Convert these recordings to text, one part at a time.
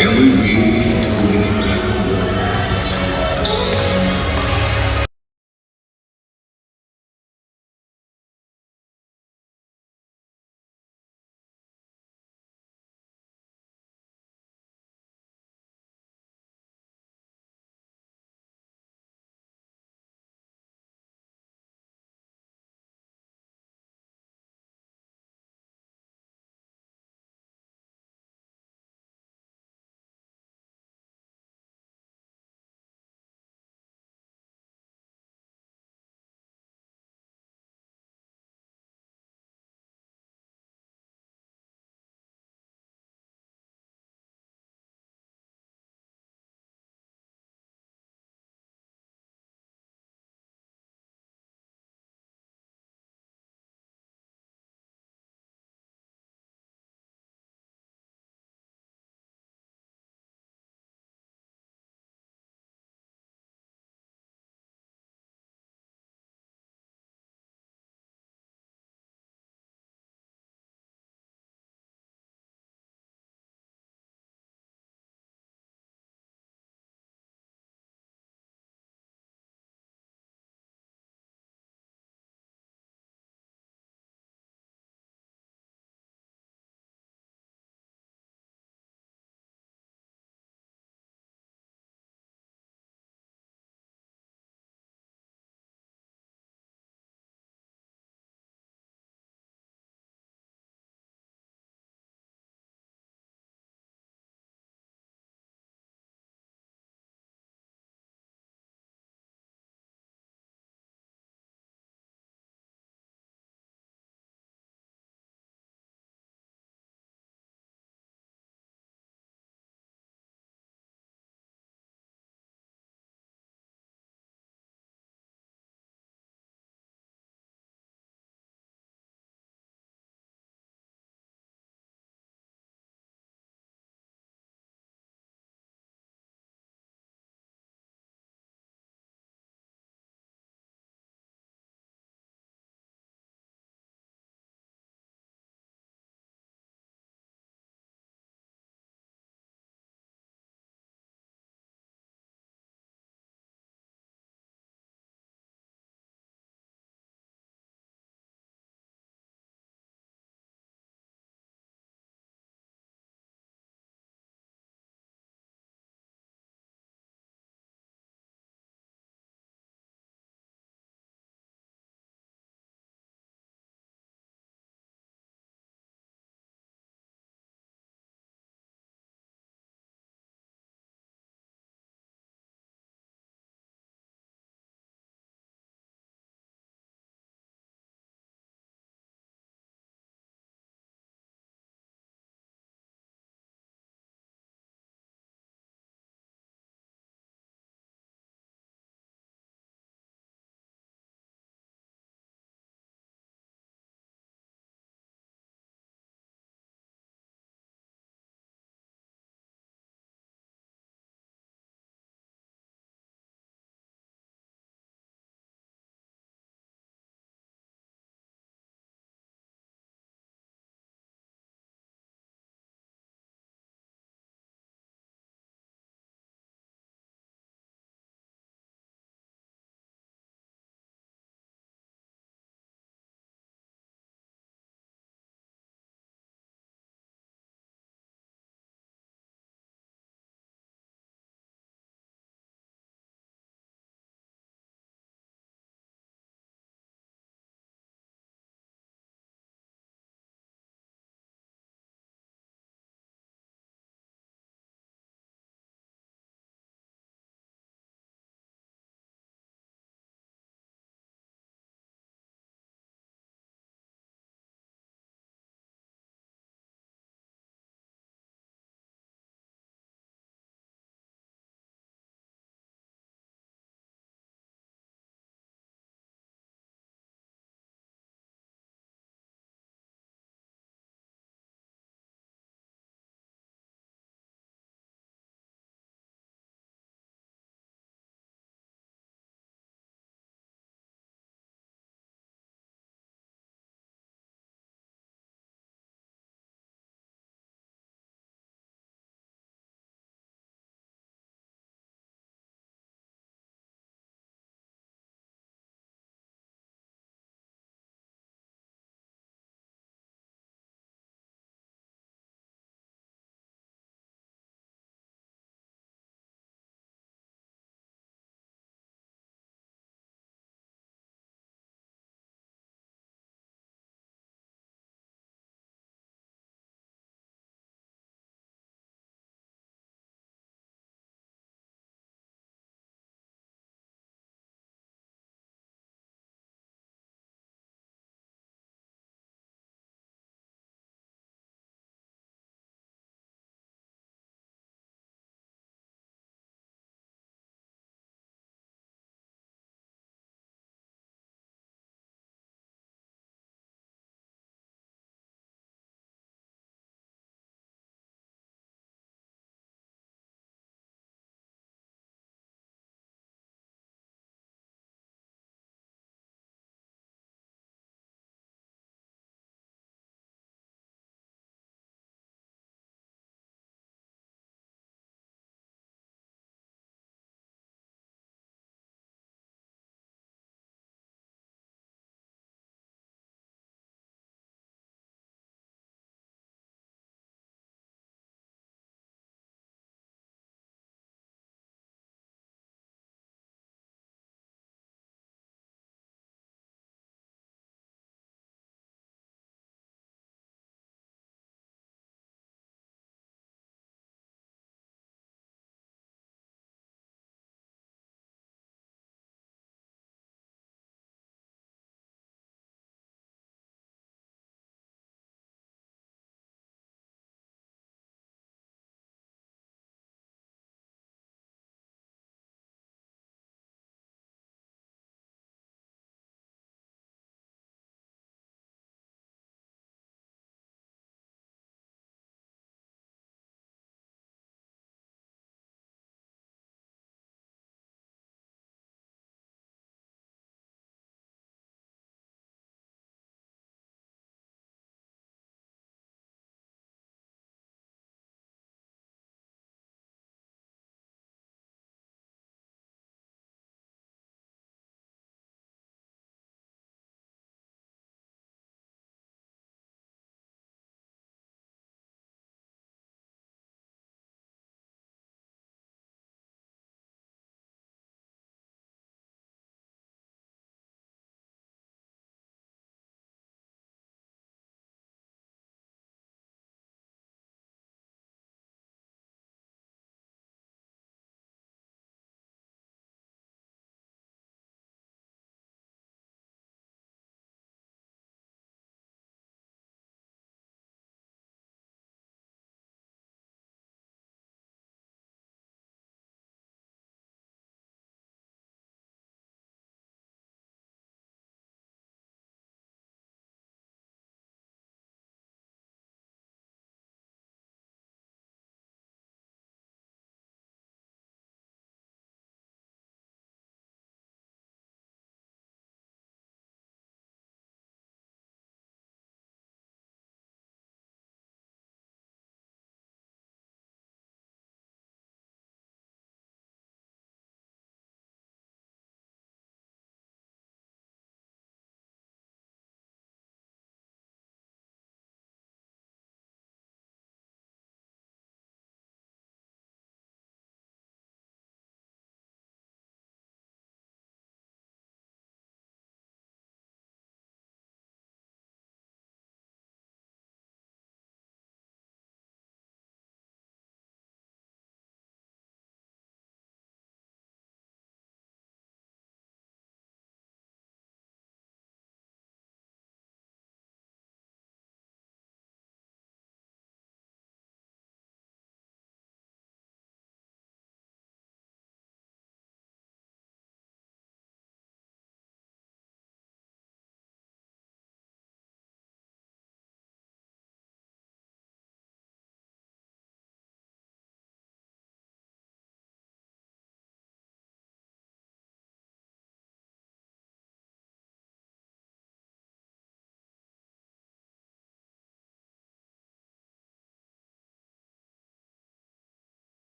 Can we really do anything?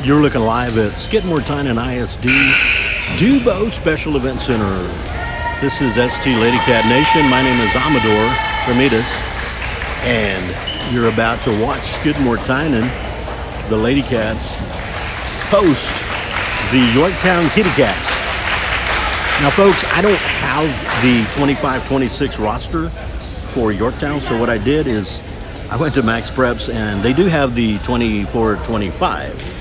You're looking live at Skidmore-Tynan ISD Dubo Special Event Center. This is ST Lady Cat Nation. My name is Amador Ramirez, and you're about to watch Skidmore-Tynan, the Lady Cats, host the Yorktown Kitty Cats. Now, folks, I don't have the 25-26 roster for Yorktown, so what I did is I went to Max Preps, and they do have the 24-25.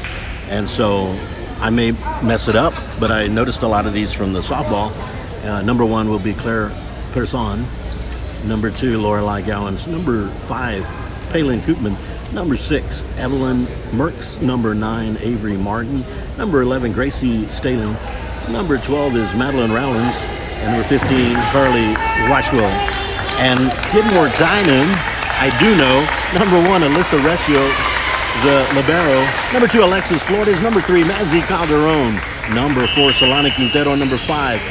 And so I may mess it up, but I noticed a lot of these from the softball. Number 1 will be Claire Person. Number 2, Lorelei Gowans. Number 5, Palin Koopman. Number 6, Evelyn Merks. Number 9, Avery Martin. Number 11, Gracie Staling. Number 12 is Madeline Rowlands. And number 15, Carly Washwell. And Skidmore-Tynan, I do know. Number 1, Alyssa Resio, the libero. Number 2, Alexis Flores. Number 3, Mazzy Calderon. Number 4, Solana Quintero. Number 5,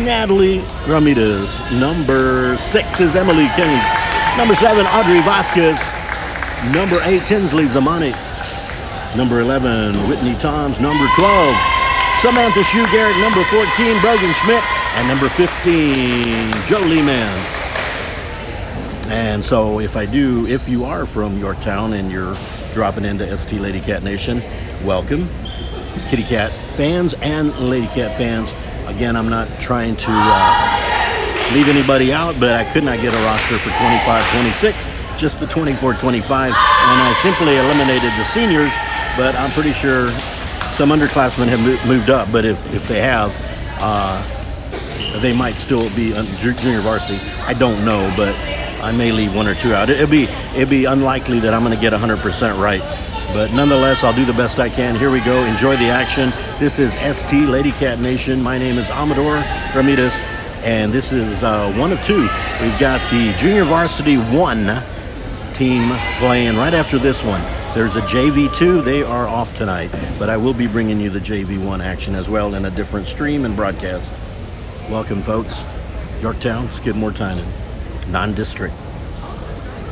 Natalie Ramirez. Number 6 is Emily Kenny. Number 7, Audrey Vasquez. Number 8, Tinsley Zamani. Number 11, Whitney Toms. Number 12, Samantha Shue Garrett. Number 14, Brogan Schmidt. And number 15, Jolie Mann. And so if you are from Yorktown and you're dropping into ST Lady Cat Nation, welcome. Kitty Cat fans and Lady Cat fans. Again, I'm not trying to leave anybody out, but I could not get a roster for 25-26, just the 24-25. And I simply eliminated the seniors, but I'm pretty sure some underclassmen have moved up. But if they have, they might still be junior varsity. I don't know, but I may leave 1 or 2 out. It'd be unlikely that I'm going to get 100% right. But nonetheless, I'll do the best I can. Here we go. Enjoy the action. This is ST Lady Cat Nation. My name is Amador Ramirez, and this is 1 of 2. We've got the Junior Varsity 1 team playing right after this one. There's a JV2. They are off tonight, but I will be bringing you the JV1 action as well in a different stream and broadcast. Welcome, folks. Yorktown, Skidmore-Tynan. Non-district,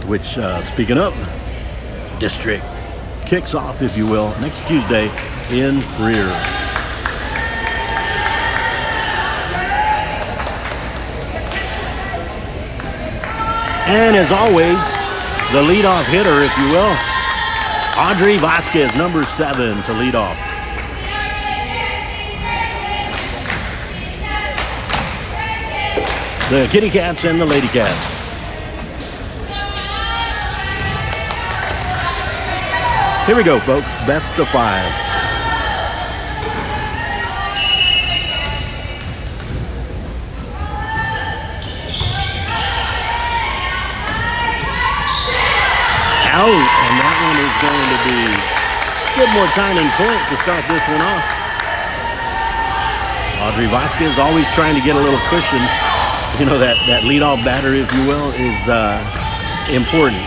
which, speaking of district, kicks off, if you will, next Tuesday in Freer. And as always, the leadoff hitter, if you will, Audrey Vasquez, number 7, to lead off. The Kitty Cats and the Lady Cats. Here we go, folks. Best of 5. Out, and that one is going to be Skidmore-Tynan point to start this one off. Audrey Vasquez always trying to get a little cushion. You know, that leadoff batter, if you will, is important.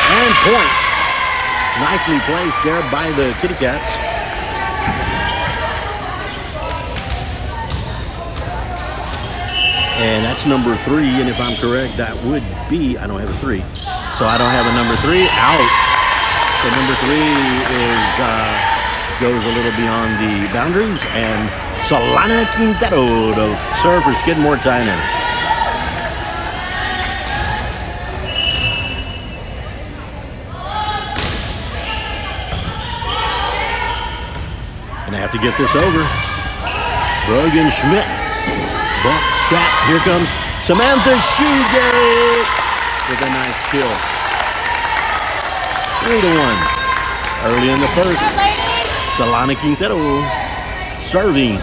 And point. Nicely placed there by the Kitty Cats. And that's number 3, and if I'm correct, that would be, I don't have a 3. So I don't have a number 3. Out. So number 3 goes a little beyond the boundaries, and Solana Quintero to serve for Skidmore-Tynan. Gonna have to get this over. Brogan Schmidt. Buck shot. Here comes Samantha Shue Garrett with a nice kill. 3-1. Early in the first. Solana Quintero serving.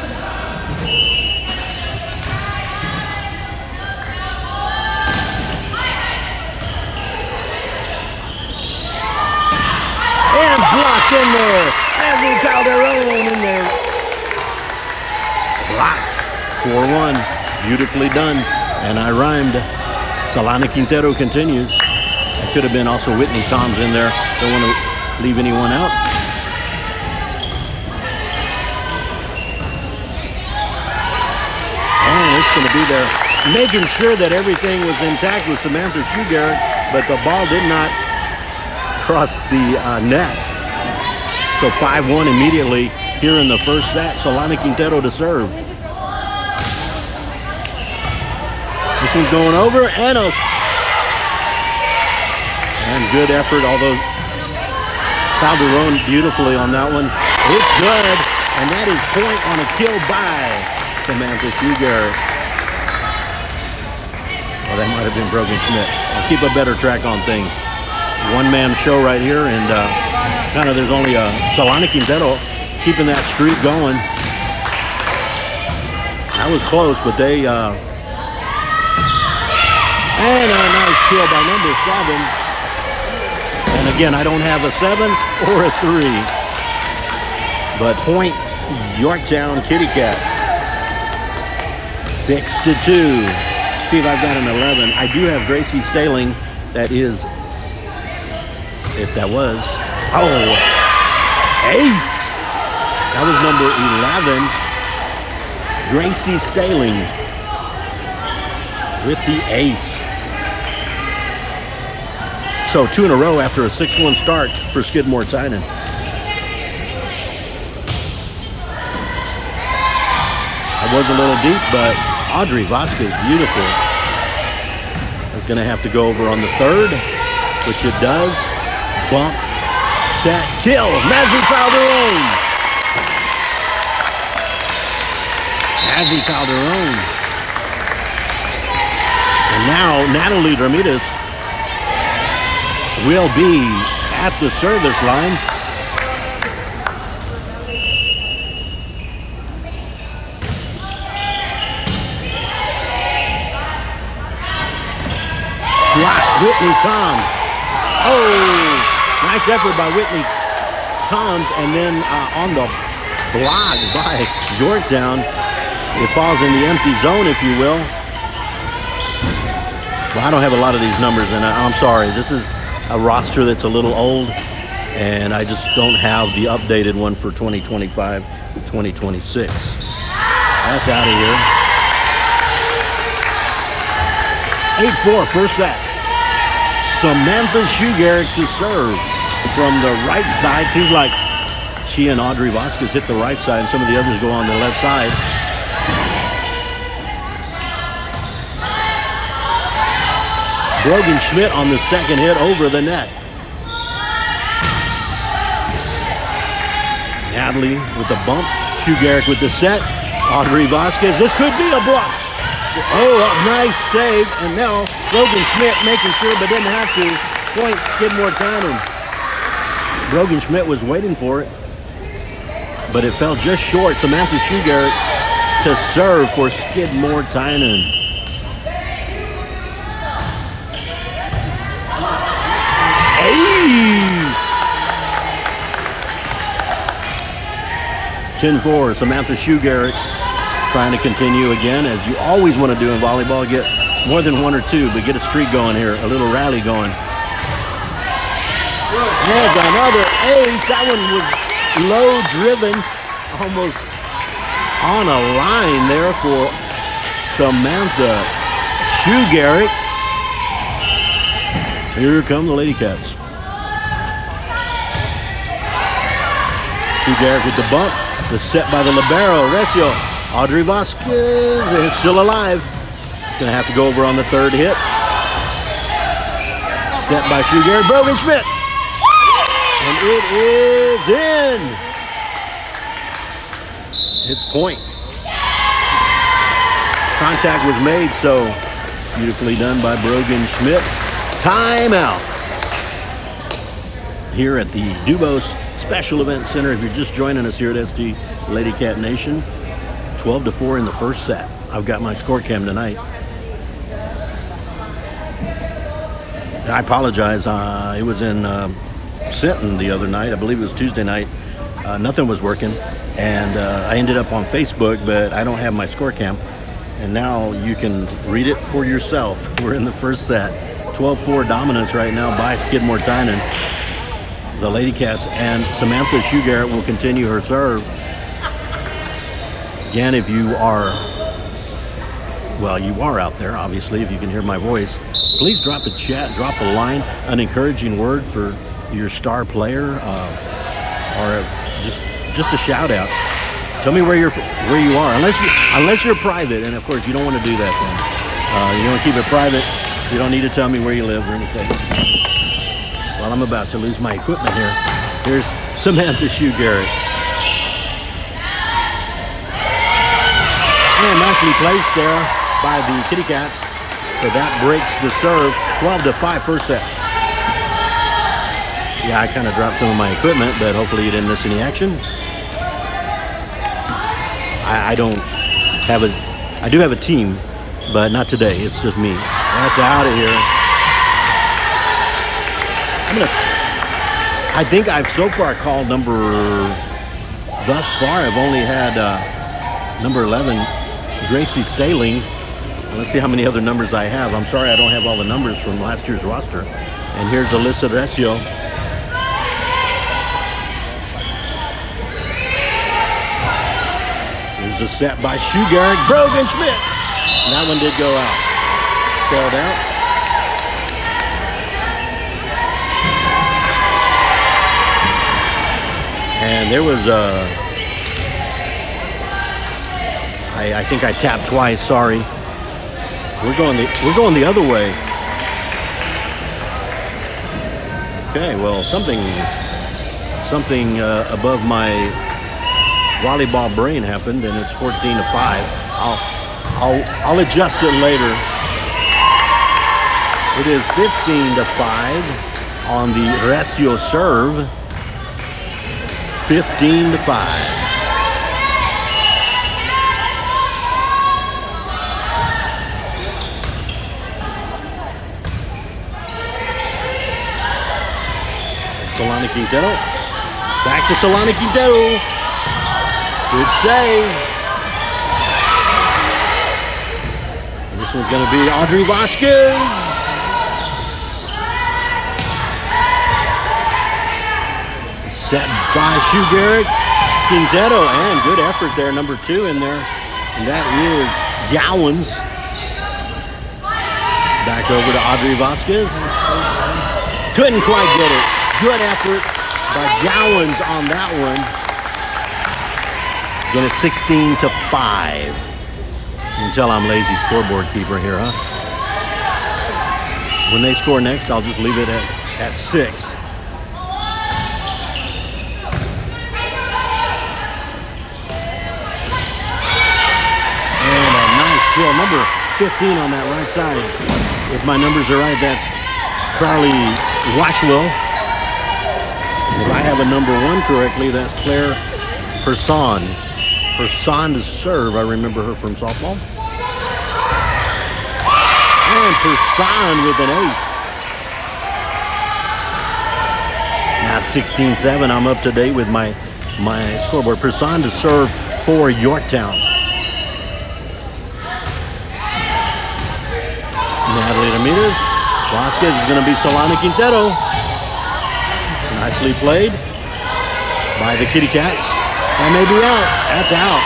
And blocked in there. Mazzy Calderon in there. Blocked. 4-1. Beautifully done. And I rhymed. Solana Quintero continues. It could have been also Whitney Toms in there. Don't want to leave anyone out. It's going to be there, making sure that everything was intact with Samantha Shue Garrett, but the ball did not across the net. So 5-1 immediately here in the first set. Solana Quintero to serve. This one's going over, and good effort, although Calderon beautifully on that one. It's good, and that is point on a kill by Samantha Shugarrick. Well, that might have been Brogan Schmidt. I'll keep a better track on things. One-man show right here, and kind of there's only Solana Quintero keeping that streak going. That was close, but they... and a nice kill by number 7. And again, I don't have a 7 or a 3. But point Yorktown Kitty Cats. 6-2. See if I've got an 11. I do have Gracie Staling. That is, if that was, ace. That was number 11. Gracie Staling with the ace. So 2 in a row after a 6-1 start for Skidmore-Tynan. That was a little deep, but Audrey Vasquez, beautiful. Is going to have to go over on the third, which it does. Bump, set, kill. Mazzy Calderon. Mazzy Calderon. And now Natalie Ramirez will be at the service line. Whitney Toms. Nice effort by Whitney Toms, and then on the block by Yorktown, it falls in the empty zone, if you will. Well, I don't have a lot of these numbers, and I'm sorry. This is a roster that's a little old, and I just don't have the updated one for 2025, 2026. That's out of here. 8-4, first set. Samantha Shugarrick to serve from the right side. Seems like she and Audrey Vasquez hit the right side, and some of the others go on the left side. Brogan Schmidt on the second hit over the net. Natalie with the bump. Shugarrick with the set. Audrey Vasquez. This could be a block. Oh, a nice save. And now Brogan Schmidt making sure, but didn't have to. Point Skidmore-Tynan. Brogan Schmidt was waiting for it, but it fell just short. Samantha Shugarrick to serve for Skidmore-Tynan. Ace! 10-4, Samantha Shugarrick trying to continue again, as you always want to do in volleyball. Get more than 1 or 2, but get a streak going here, a little rally going. There's another ace. That one was low driven, almost on a line there for Samantha Shugarrick. Here come the Lady Cats. Shugarrick with the bump. The set by the libero, Recio. Audrey Vasquez is still alive. Gonna have to go over on the third hit. Set by Shugarrick. Brogan Schmidt. And it is in. It's point. Contact was made, so beautifully done by Brogan Schmidt. Timeout. Here at the Dubos Special Event Center. If you're just joining us here at ST Lady Cat Nation, 12-4 in the first set. I've got my score cam tonight. I apologize. It was in Sinton the other night. I believe it was Tuesday night. Nothing was working, and I ended up on Facebook, but I don't have my score cam. And now you can read it for yourself. We're in the first set. 12-4 dominance right now by Skidmore-Tynan. The Lady Cats, and Samantha Shugarrick will continue her serve. Again, if you are, well, you are out there, obviously, if you can hear my voice, please drop a chat, drop a line, an encouraging word for your star player, or just a shout out. Tell me where you are, unless you're private, and of course you don't want to do that. Then you want to keep it private. You don't need to tell me where you live or anything. Well, I'm about to lose my equipment here. Here's Samantha Shoe Garrett. And nicely placed there by the Kitty Cats. So that breaks the serve. 12-5 first set. Yeah, I kind of dropped some of my equipment, but hopefully you didn't miss any action. I don't have I do have a team, but not today. It's just me. That's out of here. I think I've so far called thus far, I've only had number 11, Gracie Staling. Let's see how many other numbers I have. I'm sorry I don't have all the numbers from last year's roster. And here's Alyssa Recio. Here's a set by Shoe-Garrick, Brogan Schmidt. And that one did go out. Sailed out. And there was I think I tapped twice. Sorry. We're going the other way. Okay. Well, something above my volleyball brain happened, and it's 14-5. I'll adjust it later. It is 15-5 on the Recio serve. 15-5. Solana Quintero. Back to Solana Quintero. Good save. And this one's going to be Audrey Vasquez. Set by Shoe-Garrick, Quintero, and good effort there, number 2 in there. And that is Gowans. Back over to Audrey Vasquez. Couldn't quite get it. Good effort by Gowans on that one. Again, it's 16-5. You can tell I'm lazy scoreboard keeper here, huh? When they score next, I'll just leave it at 6. Well, number 15 on that right side. If my numbers are right, that's Crowley Washwell. And if I have a number 1 correctly, that's Claire Person. Person to serve. I remember her from softball. And Person with an ace. Now 16-7. I'm up to date with my scoreboard. Person to serve for Yorktown. Natalie Ramirez. Vasquez is going to be Solana Quintero. Nicely played by the Kitty Cats. That may be out. That's out.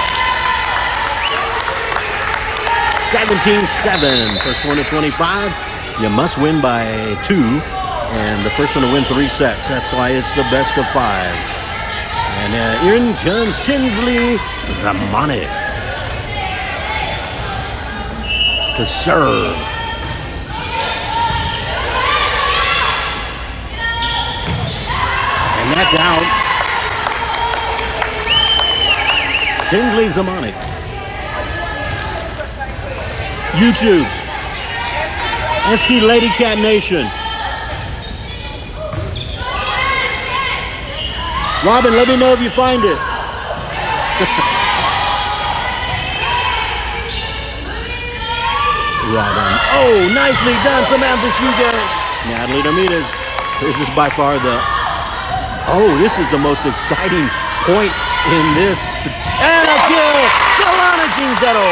17-7. First one to 25. You must win by 2. And the first one to win 3 sets. That's why it's the best of 5. And in comes Tinsley Zamani to serve. And that's out. Tinsley Zamani. YouTube. ST Lady Cat Nation. Robin, let me know if you find it. Robin. Oh, nicely done, Samantha Shoe-Garrett. Natalie Ramirez. This is by far this is the most exciting point in this. And a kill! Solana Quintero.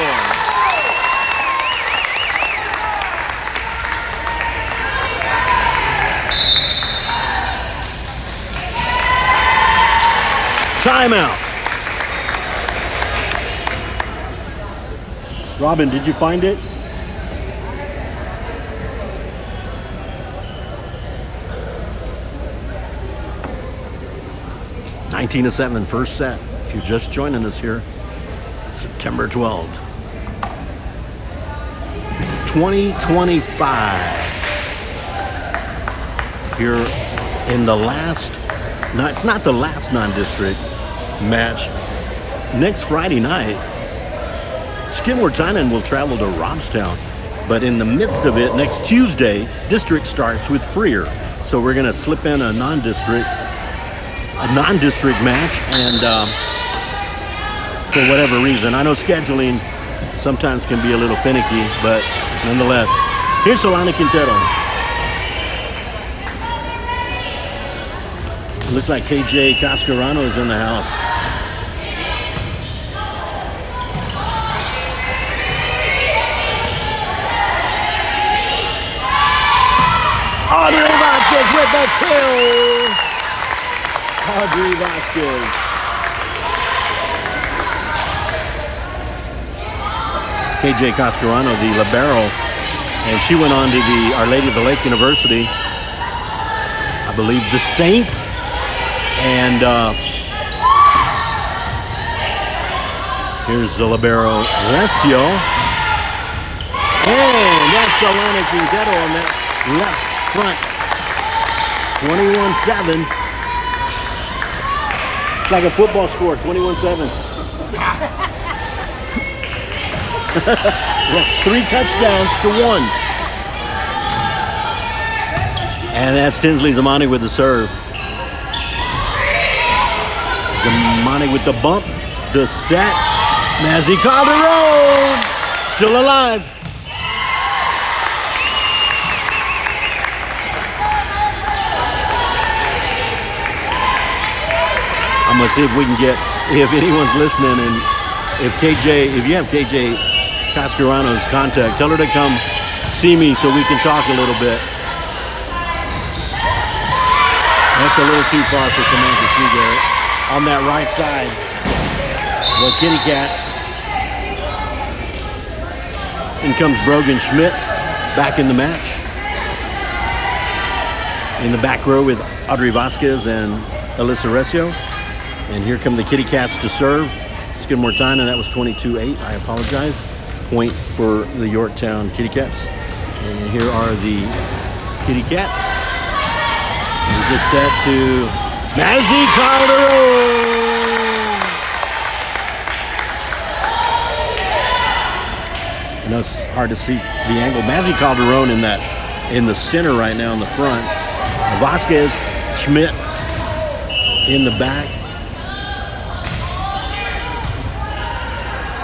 Timeout. Robin, did you find it? 19-7, first set. If you're just joining us here, September 12th, 2025. Here in the last, no, it's not the last non-district match. Next Friday night, Skidmore-Tynan will travel to Robstown. But in the midst of it, next Tuesday, district starts with Freer. So we're going to slip in a non-district match, and for whatever reason, I know scheduling sometimes can be a little finicky, but nonetheless, here's Solana Quintero. Looks like KJ Cascarano is in the house. Audrey Vasquez with the kill. Audrey Vasquez. KJ Cascarano, the libero, and she went on to the Our Lady of the Lake University, I believe the Saints, and here's the libero Recio, and that's Solana Quintero on that left front. 21-7. It's like a football score, 21-7. 3 touchdowns to 1. And that's Tinsley Zamani with the serve. Zamani with the bump, the set. Mazzy Calderon still alive. I'm gonna see if we can get, if anyone's listening, and if you have KJ Cascarano's contact, tell her to come see me so we can talk a little bit. That's a little too far for Samantha Seagarrett. On that right side, the Kitty Cats. In comes Brogan Schmidt back in the match. In the back row with Audrey Vasquez and Alyssa Recio. And here come the Kitty Cats to serve. Skidmore-Tynan, that was 22-8. I apologize. Point for the Yorktown Kitty Cats. And here are the Kitty Cats. And just set to Mazzy Calderon. I know it's hard to see the angle. Mazzy Calderon in the center right now in the front. Vasquez, Schmidt in the back.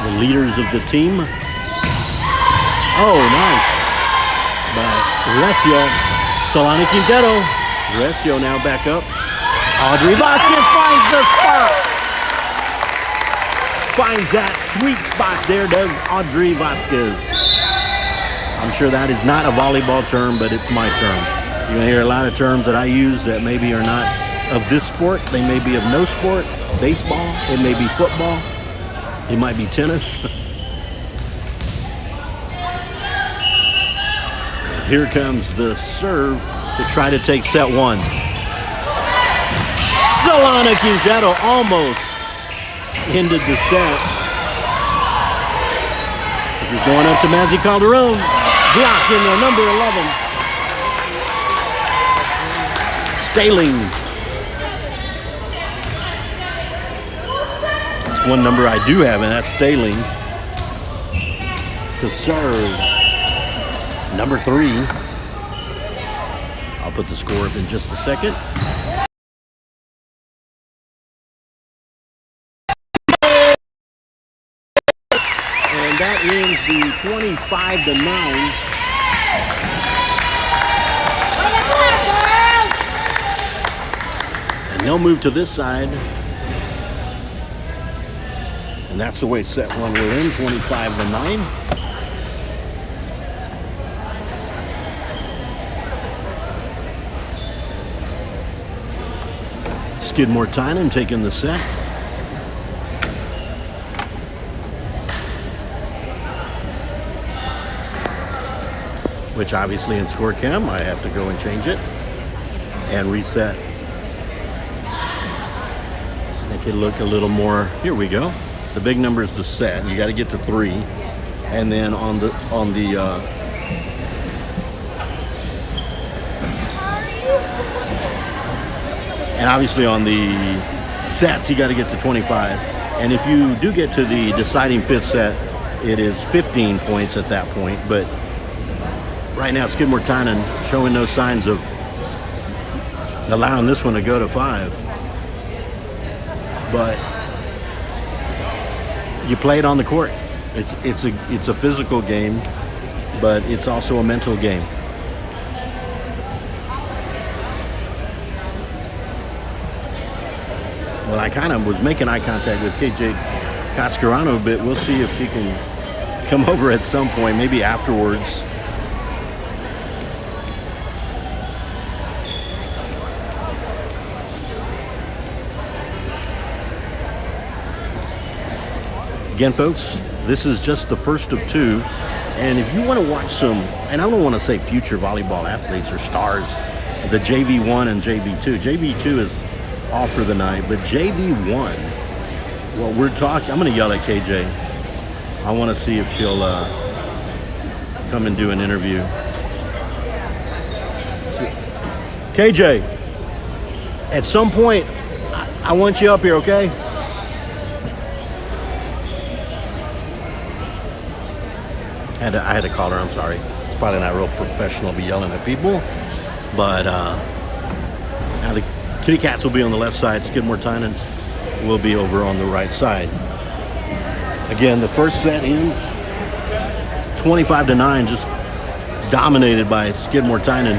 The leaders of the team. Oh, nice. By Recio. Solana Quintero. Recio now back up. Audrey Vasquez finds the spot. Finds that sweet spot there, does Audrey Vasquez. I'm sure that is not a volleyball term, but it's my term. You're going to hear a lot of terms that I use that maybe are not of this sport. They may be of no sport. Baseball. It may be football. It might be tennis. Here comes the serve to try to take set 1. Solana Quintero almost ended the set. This is going up to Mazzy Calderon. Blocked in there, number 11. Staling. One number I do have, and that's Staling to serve. Number 3. I'll put the score up in just a second. And that ends the 25-9. And they'll move to this side. And that's the way set 1 will end, 25-9. Skidmore-Tynan taking the set. Which obviously in score cam, I have to go and change it and reset. make it look a little more. Here we go. The big number is the set. You got to get to 3, and then on the and obviously on the sets, you got to get to 25. And if you do get to the deciding 5th set, it is 15 points at that point. But right now, Skidmore-Tynan showing no signs of allowing this one to go to 5. But you play it on the court. It's a physical game, but it's also a mental game. Well, I kind of was making eye contact with KJ Cascarano a bit. We'll see if she can come over at some point, maybe afterwards. Again, folks, this is just the first of 2. And if you want to watch some, and I don't want to say future volleyball athletes or stars, the JV1 and JV2. JV2 is off for the night, but JV1, what we're talking, I'm going to yell at KJ. I want to see if she'll come and do an interview. KJ, at some point, I want you up here, okay? I had to call her, I'm sorry. It's probably not real professional to be yelling at people. But now the Kitty Cats will be on the left side. Skidmore-Tynan will be over on the right side. Again, the first set ends 25-9, just dominated by Skidmore-Tynan.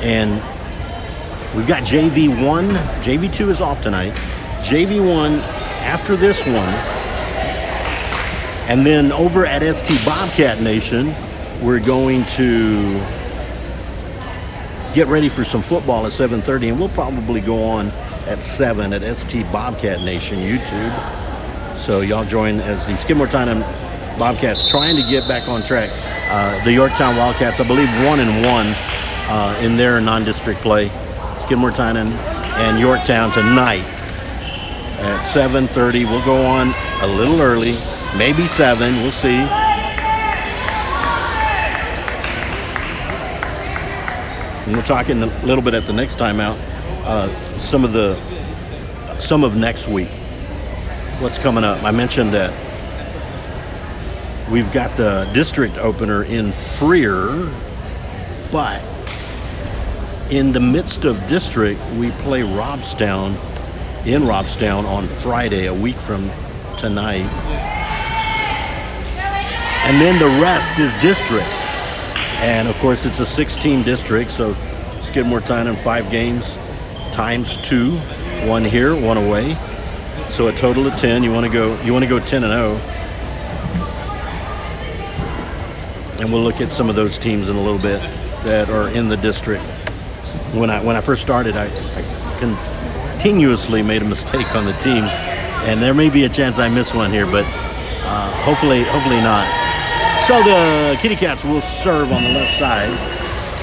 And we've got JV1. JV2 is off tonight. JV1 after this one. And then over at ST Bobcat Nation, we're going to get ready for some football at 7:30, and we'll probably go on at 7 at ST Bobcat Nation YouTube. So y'all join as the Skidmore-Tynan Bobcats trying to get back on track. The Yorktown Wildcats, I believe, 1-1 in their non-district play. Skidmore-Tynan and Yorktown tonight at 7:30. We'll go on a little early. Maybe 7, we'll see. And we're talking a little bit at the next time out, some of next week. What's coming up? I mentioned that we've got the district opener in Freer, but in the midst of district, we play Robstown in Robstown on Friday, a week from tonight. And then the rest is district. And of course it's a 16 district, so Skidmore-Tynan 5 games times 2, 1 here, 1 away. So a total of 10. You want to go 10-0. And we'll look at some of those teams in a little bit that are in the district. When I first started, I continuously made a mistake on the teams, and there may be a chance I miss one here, but hopefully not. So the Kitty Cats will serve on the left side,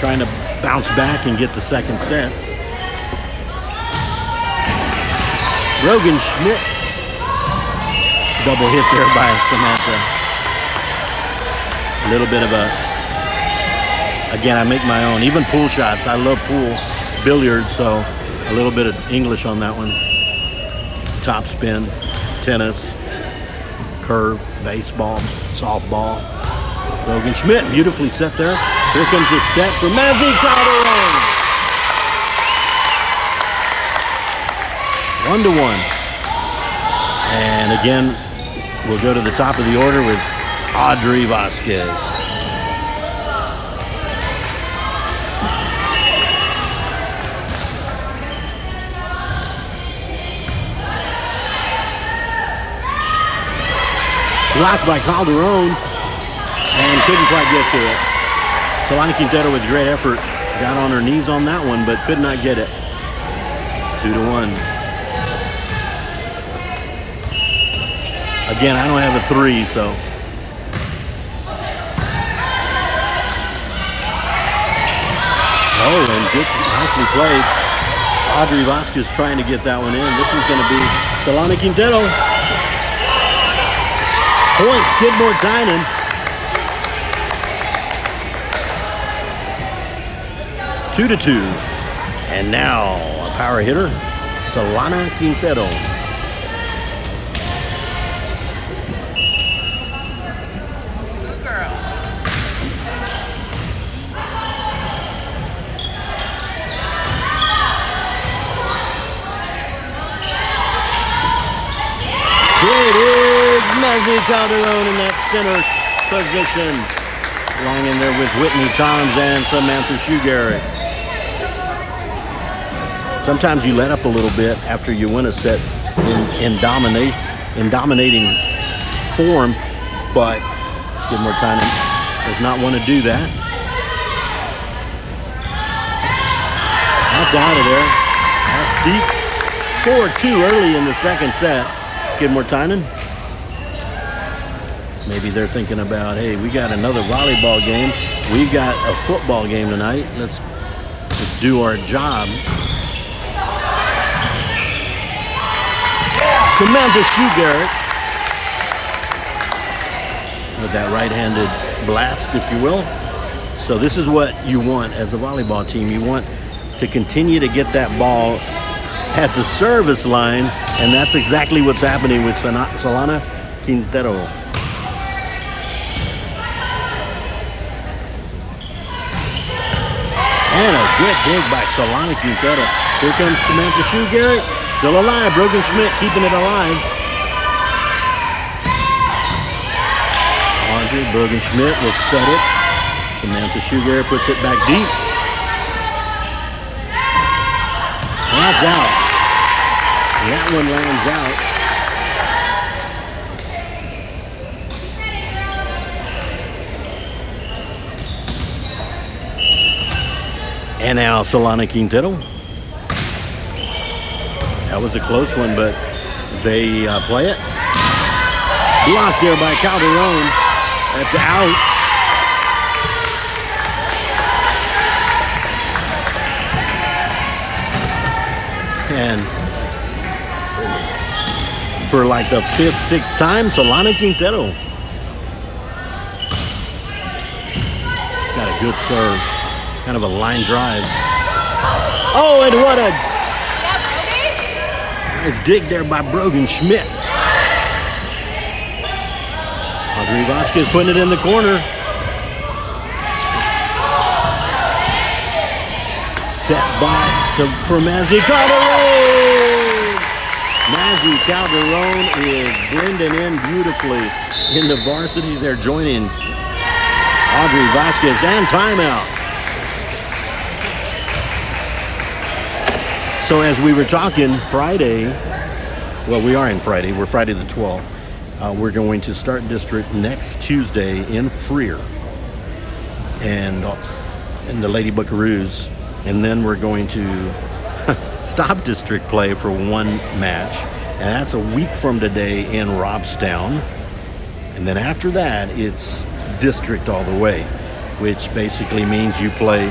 trying to bounce back and get the second set. Rogan Schmidt, double hit there by Samantha. A little bit of again, I make my own, even pool shots. I love pool, billiards, so a little bit of English on that one. Top spin, tennis, curve, baseball, softball. Logan Schmidt, beautifully set there. Here comes the set for Mazzy Calderon. 1-1. And again, we'll go to the top of the order with Audrey Vasquez. Blocked by Calderon. And couldn't quite get to it. Solana Quintero with great effort got on her knees on that one, but could not get it. 2-1. Again, I don't have a 3, so. Oh, and good, nicely played. Audrey Vasquez trying to get that one in. This one's going to be Solana Quintero. Point, Skidmore-Tynan. 2-2. And now a power hitter, Solana Quintero. Good girl. Here it is, Mazzy Calderon in that center position. Along in there with Whitney Toms and Samantha Shoegarrett. Sometimes you let up a little bit after you win a set in dominating form, but Skidmore-Tynan does not want to do that. That's out of there. That's deep. 4-2 early in the second set. Skidmore-Tynan. Maybe they're thinking about, hey, we got another volleyball game. We've got a football game tonight. Let's do our job. Samantha Shoegarrett with that right-handed blast, if you will. So this is what you want as a volleyball team. You want to continue to get that ball at the service line, and that's exactly what's happening with Solana Quintero. And a good dig by Solana Quintero. Here comes Samantha Shoegarrett. Still alive. Brogan Schmidt keeping it alive. Andre Brogan Schmidt will set it. Samantha Shoegarrett puts it back deep. That's out. That one lands out. And now Solana Quintero. That was a close one, but they play it. Blocked there by Calderon. That's out. And for like the fifth, sixth time, Solana Quintero. He's got a good serve. Kind of a line drive. Oh, and what a nice dig there by Brogan Schmidt. Audrey Vasquez putting it in the corner. Set back for Mazzy Calderon. Mazzy Calderon is blending in beautifully in the varsity. They're joining Audrey Vasquez and timeout. So as we were talking Friday, well, we are in Friday. We're Friday the 12th. We're going to start district next Tuesday in Freer and in the Lady Buckaroos. And then we're going to stop district play for one match. And that's a week from today in Robstown. And then after that, it's district all the way, which basically means you play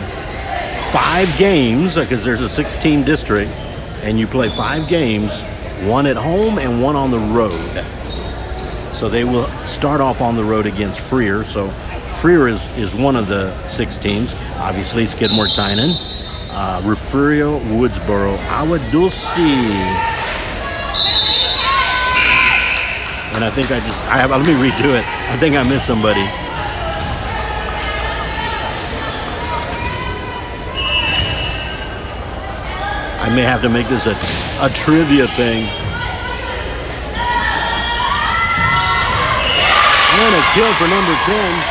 5 games, because there's a 16 district, and you play 5 games, 1 at home and 1 on the road. So they will start off on the road against Freer. So Freer is one of the 6 teams. Obviously, Skidmore-Tynan, Refugio, Woodsboro, Agua Dulce. And I think let me redo it. I think I missed somebody. I may have to make this a trivia thing. And a kill for number 10.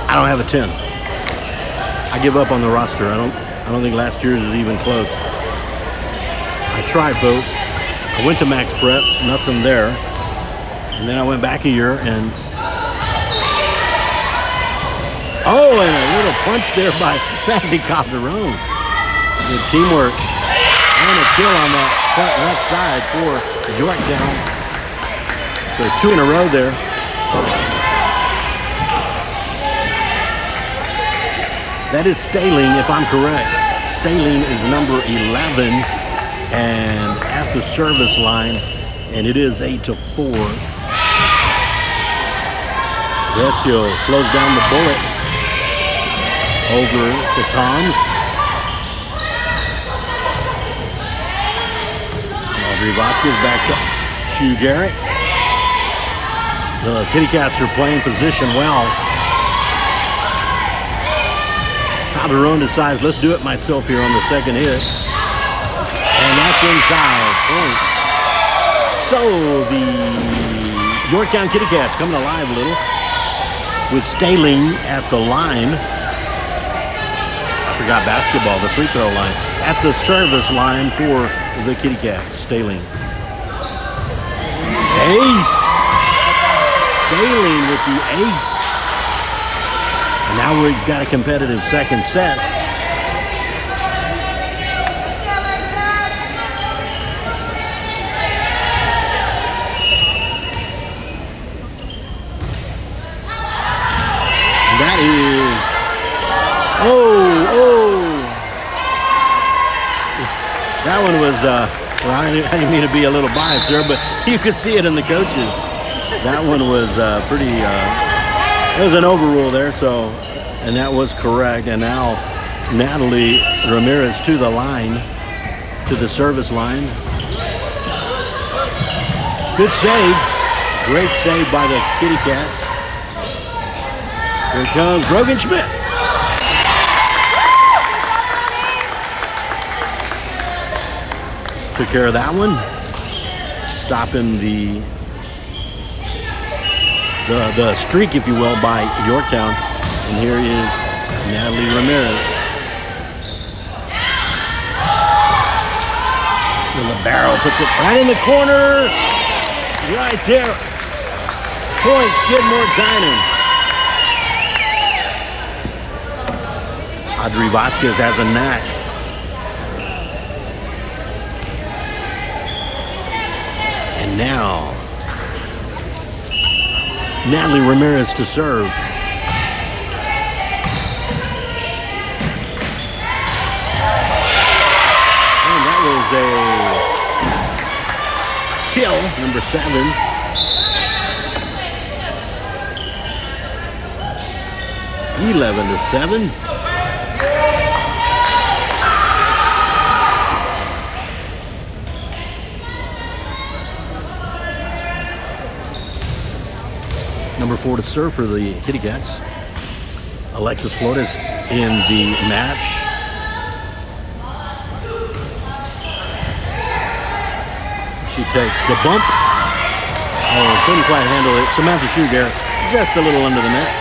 I don't have a 10. I give up on the roster. I don't think last year's is even close. I tried both. I went to Max Preps, nothing there. And then I went back a year and oh, and a little punch there by Mazzy Calderon. Good teamwork. And a kill on the front left side for Yorktown. So 2 in a row there. That is Staling, if I'm correct. Staling is number 11 and at the service line, and it is 8-4. Desio slows down the bullet over to Toms. Audrey Vasquez back to Hugh Garrett. The Kitty Cats are playing position well. Calderon decides, let's do it myself here on the second hit. And that's inside. Point. So the Yorktown Kitty Cats coming alive a little with Staling at the line. I forgot basketball, the free throw line. At the service line for the Kitty Cats, Staling. Ace! Staling with the ace. And now we've got a competitive second set. That is, that one was, well, I didn't mean to be a little biased there, but you could see it in the coaches. That one was pretty, it was an overrule there, so, and that was correct. And now Natalie Ramirez to the line, to the service line. Good save, great save by the Kitty Cats. Here comes Brogan Schmidt. Took care of that one. Stopping the streak, if you will, by Yorktown. And here is Natalie Ramirez. And the barrel puts it right in the corner. Right there. Point, Skidmore-Tynan. Audrey Vasquez has a knack. And now, Natalie Ramirez to serve. And that was a kill, number 7. (11-7). Number 4 to serve for the Kitty Cats. Alexis Flores in the match. She takes the bump. Oh, couldn't quite handle it. Samantha Shugar just a little under the net.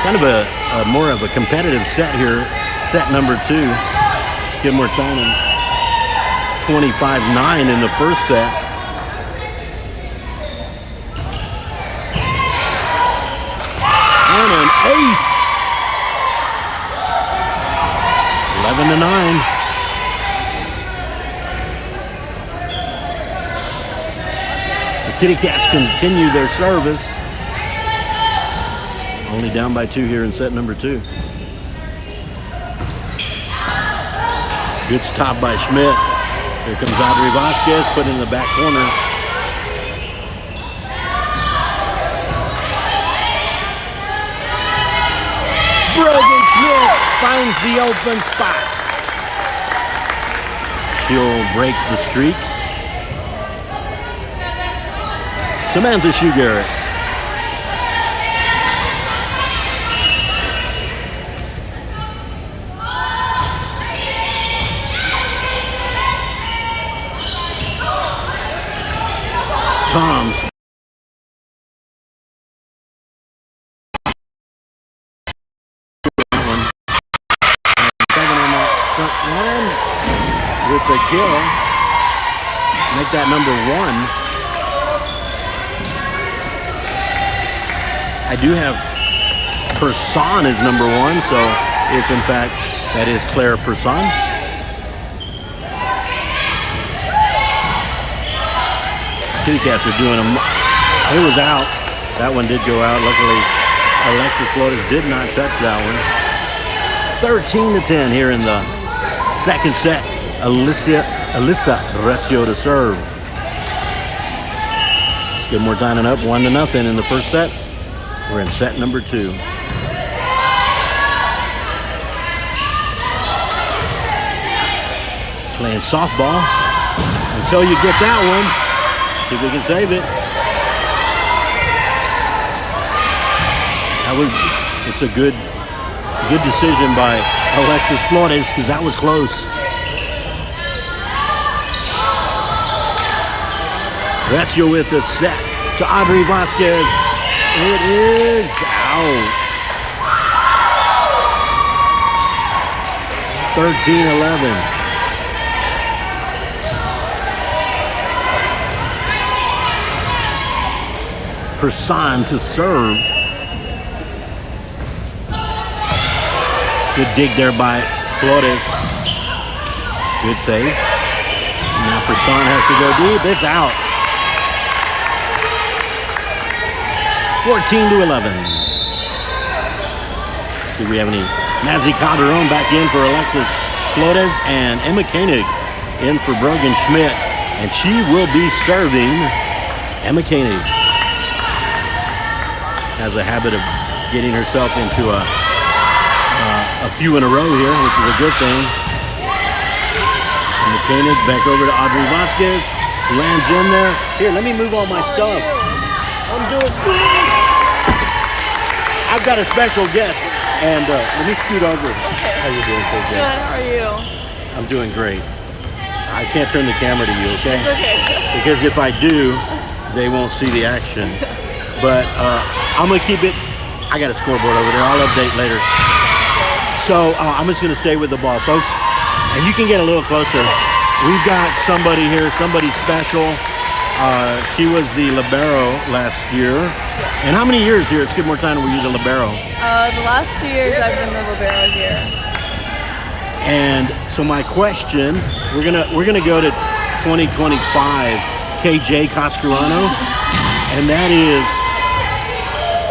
Kind of a more of a competitive set here. Set number 2. Skidmore-Tynan 25-9 in the first set. And an ace. 11-9. The Kitty Cats continue their service. Only down by 2 here in set number 2. Good stop by Schmidt. Here comes Audrey Vasquez, put in the back corner. Brogan Schmidt finds the open spot. She'll break the streak. Samantha Shugar. Toms. With the kill, make that number 1. I do have Person is number 1, so if in fact that is Claire Person. Kitty Cats are doing them. It was out. That one did go out. Luckily, Alexis Flores did not touch that one. 13-10 here in the second set. Alyssa Recio to serve. Skidmore-Tynan up 1-0 in the first set. We're in set number 2. Playing softball until you get that one. See if we can save it. It's a good decision by Alexis Flores because that was close. Recio with the set to Audrey Vasquez. It is out. 13-11. Person to serve. Good dig there by Flores. Good save. Now Person has to go deep. It's out. 14-11. See if we have any. Mazzy Calderon back in for Alexis Flores and Emma Koenig in for Brogan Schmidt. And she will be serving. Emma Koenig has a habit of getting herself into a few in a row here, which is a good thing. And Koenig back over to Audrey Vasquez. Lands in there. Here, let me move all my stuff. I'm doing good. I've got a special guest, and let me scoot over. Okay. How you doing, KJ? Good, how are you? I'm doing great. I can't turn the camera to you, okay? It's okay. Because if I do, they won't see the action. But I'm going to keep it. I got a scoreboard over there. I'll update later. So I'm just going to stay with the ball, folks. And you can get a little closer. We've got somebody here, somebody special. She was the libero last year. Yes. And how many years here at Skidmore-Tynan were you the libero? The last 2 years I've been the libero here. And so my question, we're gonna go to 2025 KJ Cascarano, and that is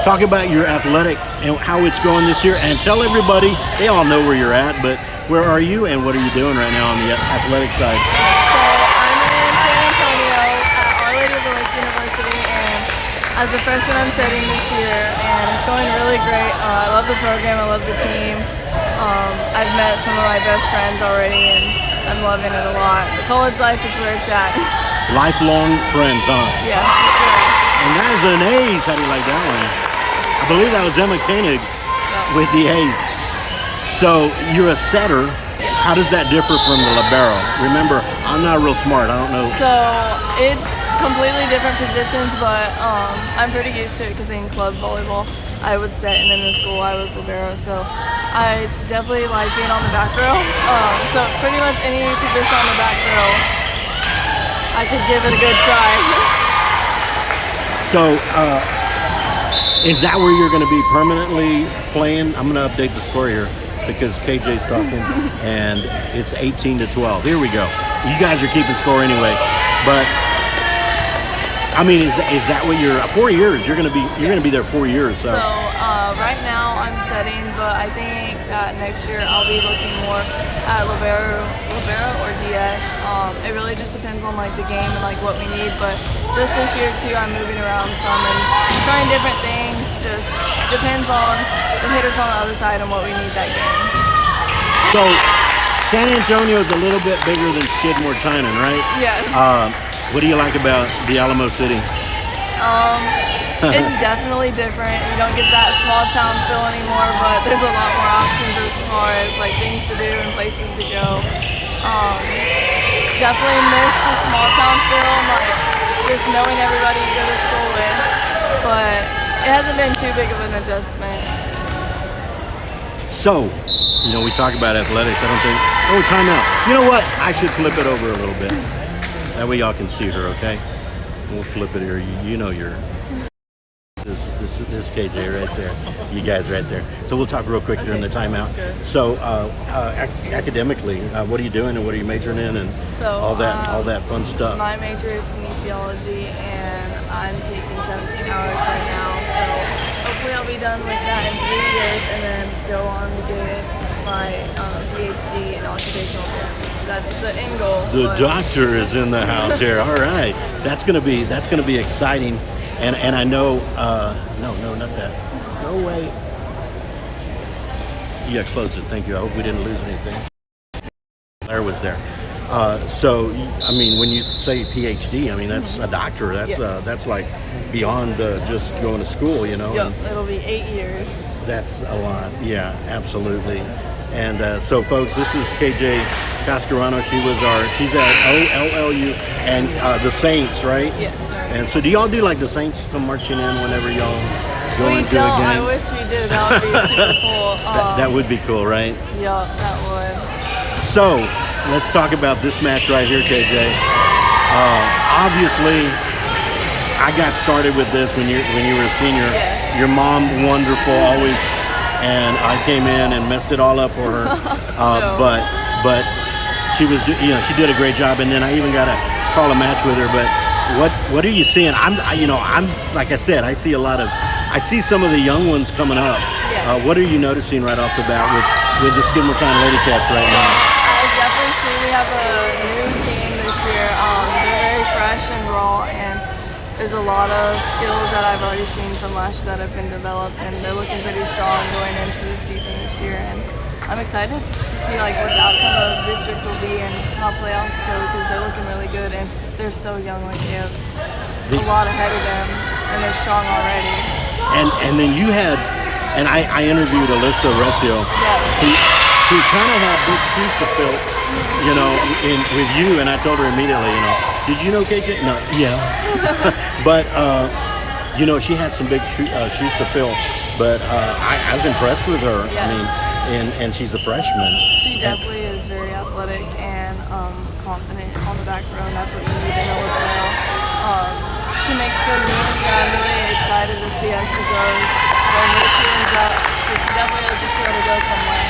talk about your athletic and how it's going this year, and tell everybody, they all know where you're at, but where are you and what are you doing right now on the athletic side? So I'm in San Antonio at Our Lady of the Lake University, and as a freshman I'm studying this year, and it's going really great. I love the program, I love the team. I've met some of my best friends already, and I'm loving it a lot. The college life is where it's at. Lifelong friends, huh? Yes, for sure. And that is an A's. How do you like that one? I believe that was Emma Koenig with the A's. So you're a setter. Yes. How does that differ from the libero? Remember, I'm not real smart. I don't know. So it's completely different positions, but I'm pretty used to it because in club volleyball I would set, and then in school I was libero. So I definitely like being on the back row. So pretty much any position on the back row, I could give it a good try. So is that where you're going to be permanently playing? I'm going to update the score here because KJ's talking, and it's 18-12. Here we go. You guys are keeping score anyway, but I mean, is that what you're 4 years? You're going to be there 4 years. So right now I'm studying, but I think that next year I'll be looking more at libero or DS. It really just depends on like the game and like what we need. But just this year too, I'm moving around some and trying different things. Just depends on the hitters on the other side and what we need that game. So San Antonio is a little bit bigger than Skidmore-Tynan, right? Yes. What do you like about the Alamo City? It's definitely different. You don't get that small town feel anymore, but there's a lot more options as far as like things to do and places to go. Definitely miss the small town feel, like just knowing everybody you go to school with, but it hasn't been too big of an adjustment. So, we talk about athletics. I don't think. Oh, timeout. You know what? I should flip it over a little bit. That way y'all can see her, okay? We'll flip it here. You know you're. This KJ right there. You guys right there. So we'll talk real quick during the timeout. So academically, what are you doing and what are you majoring in and all that fun stuff? My major is kinesiology and I'm taking 17 hours right now. So hopefully I'll be done with that in 3 years and then go on to get my PhD in occupational therapy. That's the end goal. The doctor is in the house here. All right, that's gonna be exciting, and I know no, not that. Go away. Yeah, close it. Thank you. I hope we didn't lose anything. Claire was there. So I mean, when you say PhD, I mean that's a doctor. That's like beyond just going to school, you know. Yep, it'll be 8 years. That's a lot. Yeah, absolutely. And so, folks, this is KJ Cascarano. She's at OLLU and the Saints, right? Yes, sir. And so, do y'all do like the Saints come marching in whenever y'all go We into don't. a game? I wish we did. That would be super cool. That would be cool, right? Yeah, that would. So, let's talk about this match right here, KJ. Obviously, I got started with this when you were a senior. Yes. Your mom, wonderful, always. And I came in and messed it all up for her, No. but she did a great job. And then I even got to call a match with her. But what are you seeing? I'm like I said, I see some of the young ones coming up. Yes. What are you noticing right off the bat with the Skidmore-Tynan Lady Cats right now? I definitely see we have a new team this year. They're very fresh and raw, and there's a lot of skills that I've already seen from last year that have been developed, and they're looking pretty strong going into the season this year. And I'm excited to see like what the outcome of district will be and how playoffs go, because they're looking really good and they're so young. Like they have a lot ahead of them, and they're strong already. And then you had, and I interviewed Alyssa Recio, who kind of had big shoes to fill, you know, with you, and I told her immediately, you know, did you know KJ? No, yeah. But, you know, she had some big shoes to fill, but I was impressed with her. Yes. I mean, and she's a freshman. She definitely is very athletic and confident on the back row, and that's what you need in a libero. She makes good moves, and I'm really excited to see how she goes and where she ends up, because she definitely has the skill to go somewhere.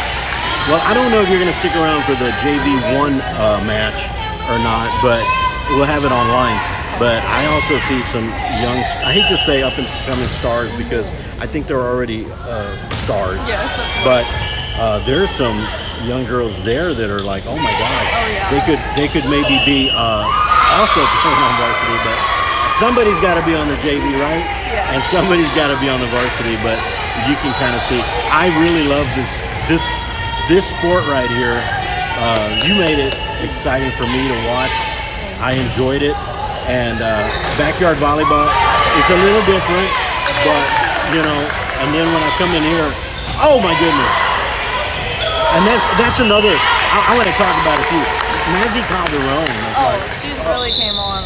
Well, I don't know if you're going to stick around for the JV1 match or not, but we'll have it online. But I also see some young, I hate to say up and coming stars, because I think they're already stars. Yes, of course. But there's some young girls there that are like, oh my God, Oh, yeah. they could maybe be also playing on varsity, but somebody's got to be on the JV, right? Yes. And somebody's got to be on the varsity. But you can kind of see, I really love this sport right here. You made it exciting for me to watch. I enjoyed it. And backyard volleyball is a little different, but you know. And then when I come in here, oh my goodness! And that's another. I want to talk about it too. Mazzy Calderon. She's really came on.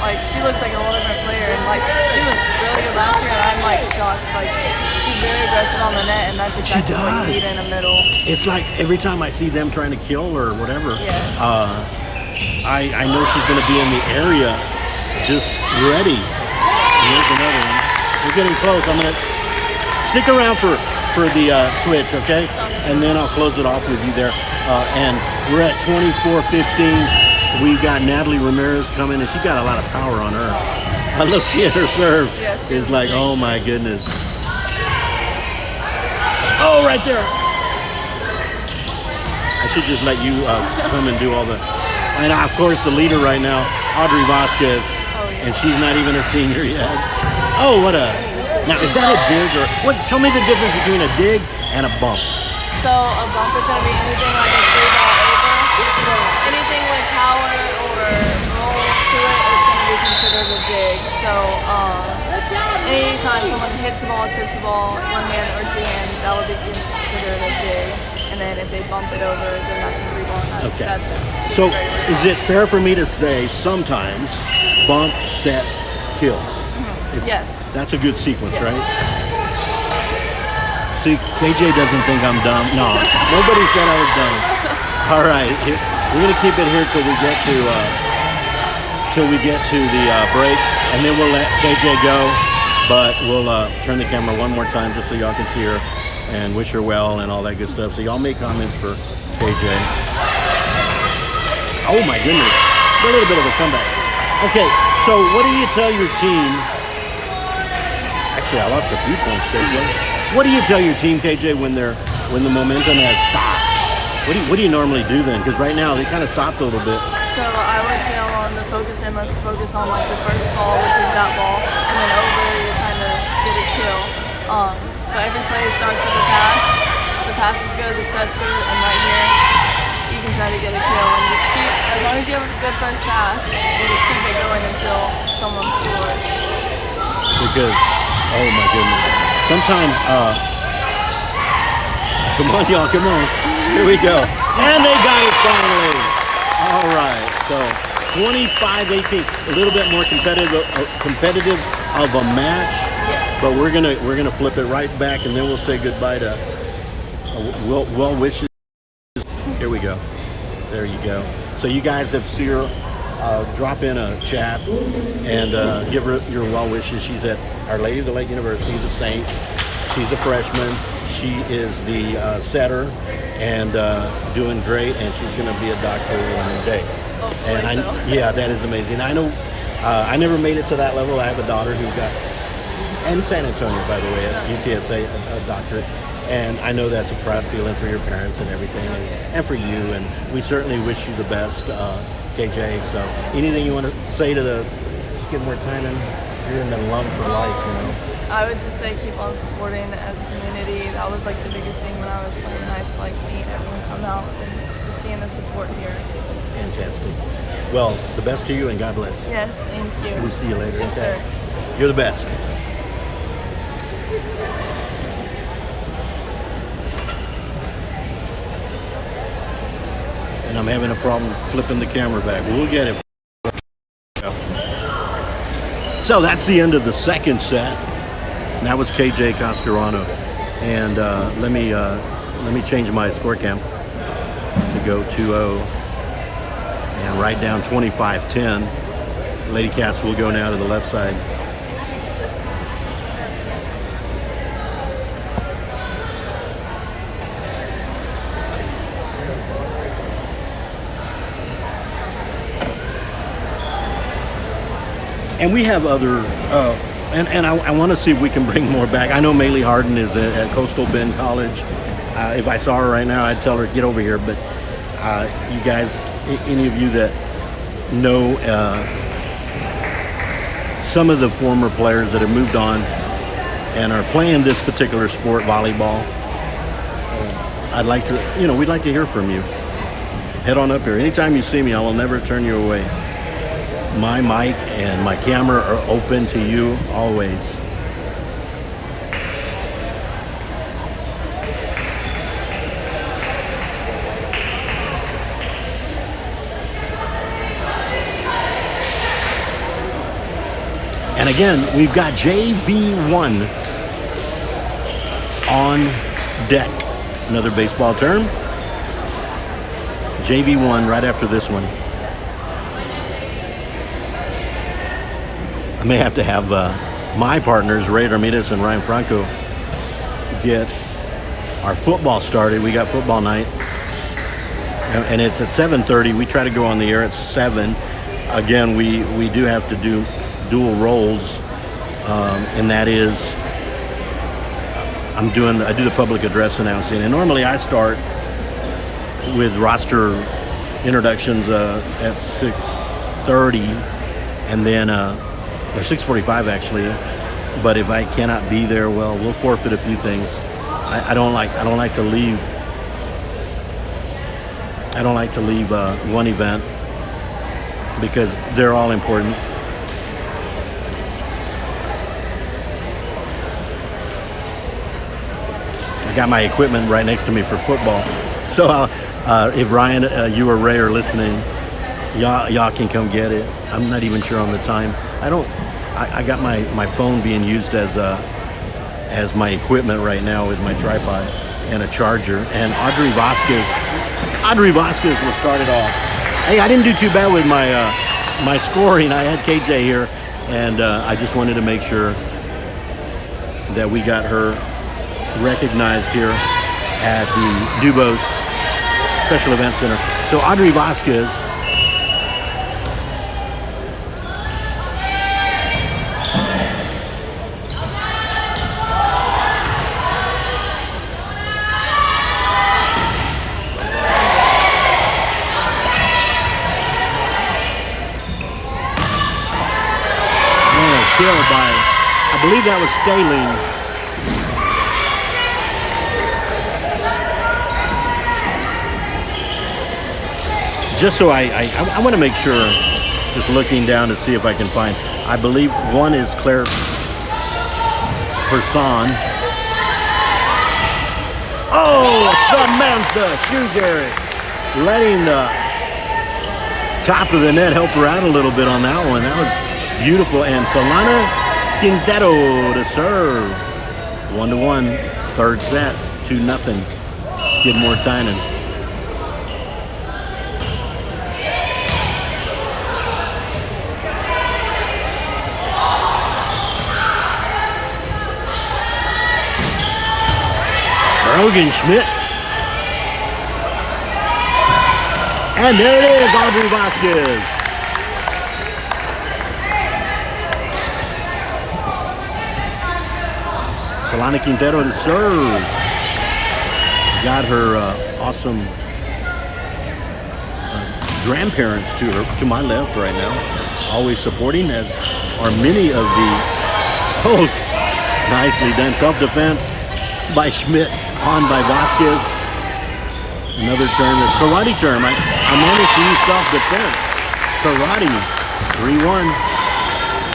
Like she looks like a whole different player, and like she was really good last year, and I'm like shocked. Like she's very aggressive on the net, and that's exactly what you need in the middle. It's like every time I see them trying to kill or whatever. Yes. I know she's going to be in the area, just ready. Here's another one. We're getting close. I'm going to stick around for the switch, okay? And then I'll close it off with you there. And we're at 24-15. We got Natalie Ramirez coming, and she got a lot of power on her. I love seeing her serve. Yeah, it's like, oh my goodness. Oh, right there. I should just let you come and do all the. And of course, the leader right now, Audrey Vasquez, and she's not even a senior yet. Oh, what a! Now is that a dig or what? Tell me the difference between a dig and a bump. So a bump is gonna be anything like a free ball over. Anything with power or roll to it is gonna be considered a dig. So anytime someone hits the ball, tips the ball, one hand or two hand, that would be considered a dig. And then if they bump it over, then that's a free ball. Okay. That's it. So is it fair for me to say sometimes bump, set, kill? Yes. That's a good sequence, Yes. right? See, KJ doesn't think I'm dumb. No, nobody said I was dumb. All right, we're gonna keep it here till we get to the break, and then we'll let KJ go. But we'll turn the camera one more time just so y'all can see her and wish her well and all that good stuff. So y'all make comments for KJ. Oh my goodness, a little bit of a comeback. Okay, so what do you tell your team? Actually, I lost a few points, KJ. What do you tell your team, KJ, when the momentum has stopped? What do you normally do then? Because right now they kind of stopped a little bit. So I would say on the focus end, let's focus on like the first ball, which is that ball, and then over you're trying to get a kill. But every play starts with a pass. If the pass is good, the set's good, and right here you can try to get a kill and just keep. As long as you have a good first pass, you just keep it going until someone scores. Because, oh my goodness, sometimes. Come on, y'all, come on. Here we go. And they got it finally. All right, so 25-18, a little bit more competitive of a match, Yes. but we're gonna flip it right back, and then we'll say goodbye to well wishes. Here we go. There you go. So you guys have seen her. Drop in a chat and give her your well wishes. She's at Our Lady of the Lake University, the Saint. She's a freshman. She is the setter and doing great, and she's going to be a doctor one day. Hopefully so. Yeah, that is amazing. I know I never made it to that level. I have a daughter who got, in San Antonio, by the way, at UTSA, a doctorate. And I know that's a proud feeling for your parents and everything, and for you. And we certainly wish you the best, KJ. So anything you want to say to the Skidmore-Tynan? You're an alum for life, you know. I would just say keep on supporting as a community. That was like the biggest thing when I was playing high school, like seeing everyone come out and just seeing the support here. Fantastic. Well, the best to you, and God bless. Yes, thank you. We'll see you later. Yes, Okay? sir. You're the best. And I'm having a problem flipping the camera back. We'll get it. So that's the end of the second set. And that was KJ Cascarano. And let me change my score cam to go 2-0 and write down 25-10. Lady Cats will go now to the left side. And we have other, and I want to see if we can bring more back. I know Maylee Harden is at Coastal Bend College. If I saw her right now, I'd tell her, get over here. But you guys, any of you that know some of the former players that have moved on and are playing this particular sport, volleyball, I'd like to, we'd like to hear from you. Head on up here. Anytime you see me, I will never turn you away. My mic and my camera are open to you always. And again, we've got JV1 on deck. Another baseball term. JV1 right after this one. I may have to have my partners, Ray Ramirez and Ryan Franco, get our football started. We got football night, and it's at 7:30. We try to go on the air at 7. Again, we do have to do dual roles, and that is I do the public address announcing, and normally I start with roster introductions at 6:30, and then. Or 6:45 actually, but if I cannot be there, well, we'll forfeit a few things. I don't like to leave. I don't like to leave one event because they're all important. I got my equipment right next to me for football, so if Ryan, you or Ray are listening, y'all can come get it. I'm not even sure on the time. I got my phone being used as my equipment right now with my tripod and a charger. And Audrey Vasquez will start it off. Hey, I didn't do too bad with my scoring. I had KJ here, and I just wanted to make sure that we got her recognized here at the Dubose Special Event Center. So Audrey Vasquez. believe that was Staling. Just so I want to make sure, just looking down to see if I can find. I believe one is Claire Person. Oh, Samantha Shoegarrett letting the top of the net help her out a little bit on that one. That was beautiful. And Solana Quintero to serve. 1-1, third set, 2-0. Skidmore-Tynan. Brogan Schmidt. And there it is, Audrey Vasquez. Solana Quintero to serve. Got her awesome grandparents to my left right now. Always supporting, as are many of the, oh, nicely done. Self-defense by Schmidt, on by Vasquez. Another term is karate term. I managed to use self-defense. Karate, 3-1.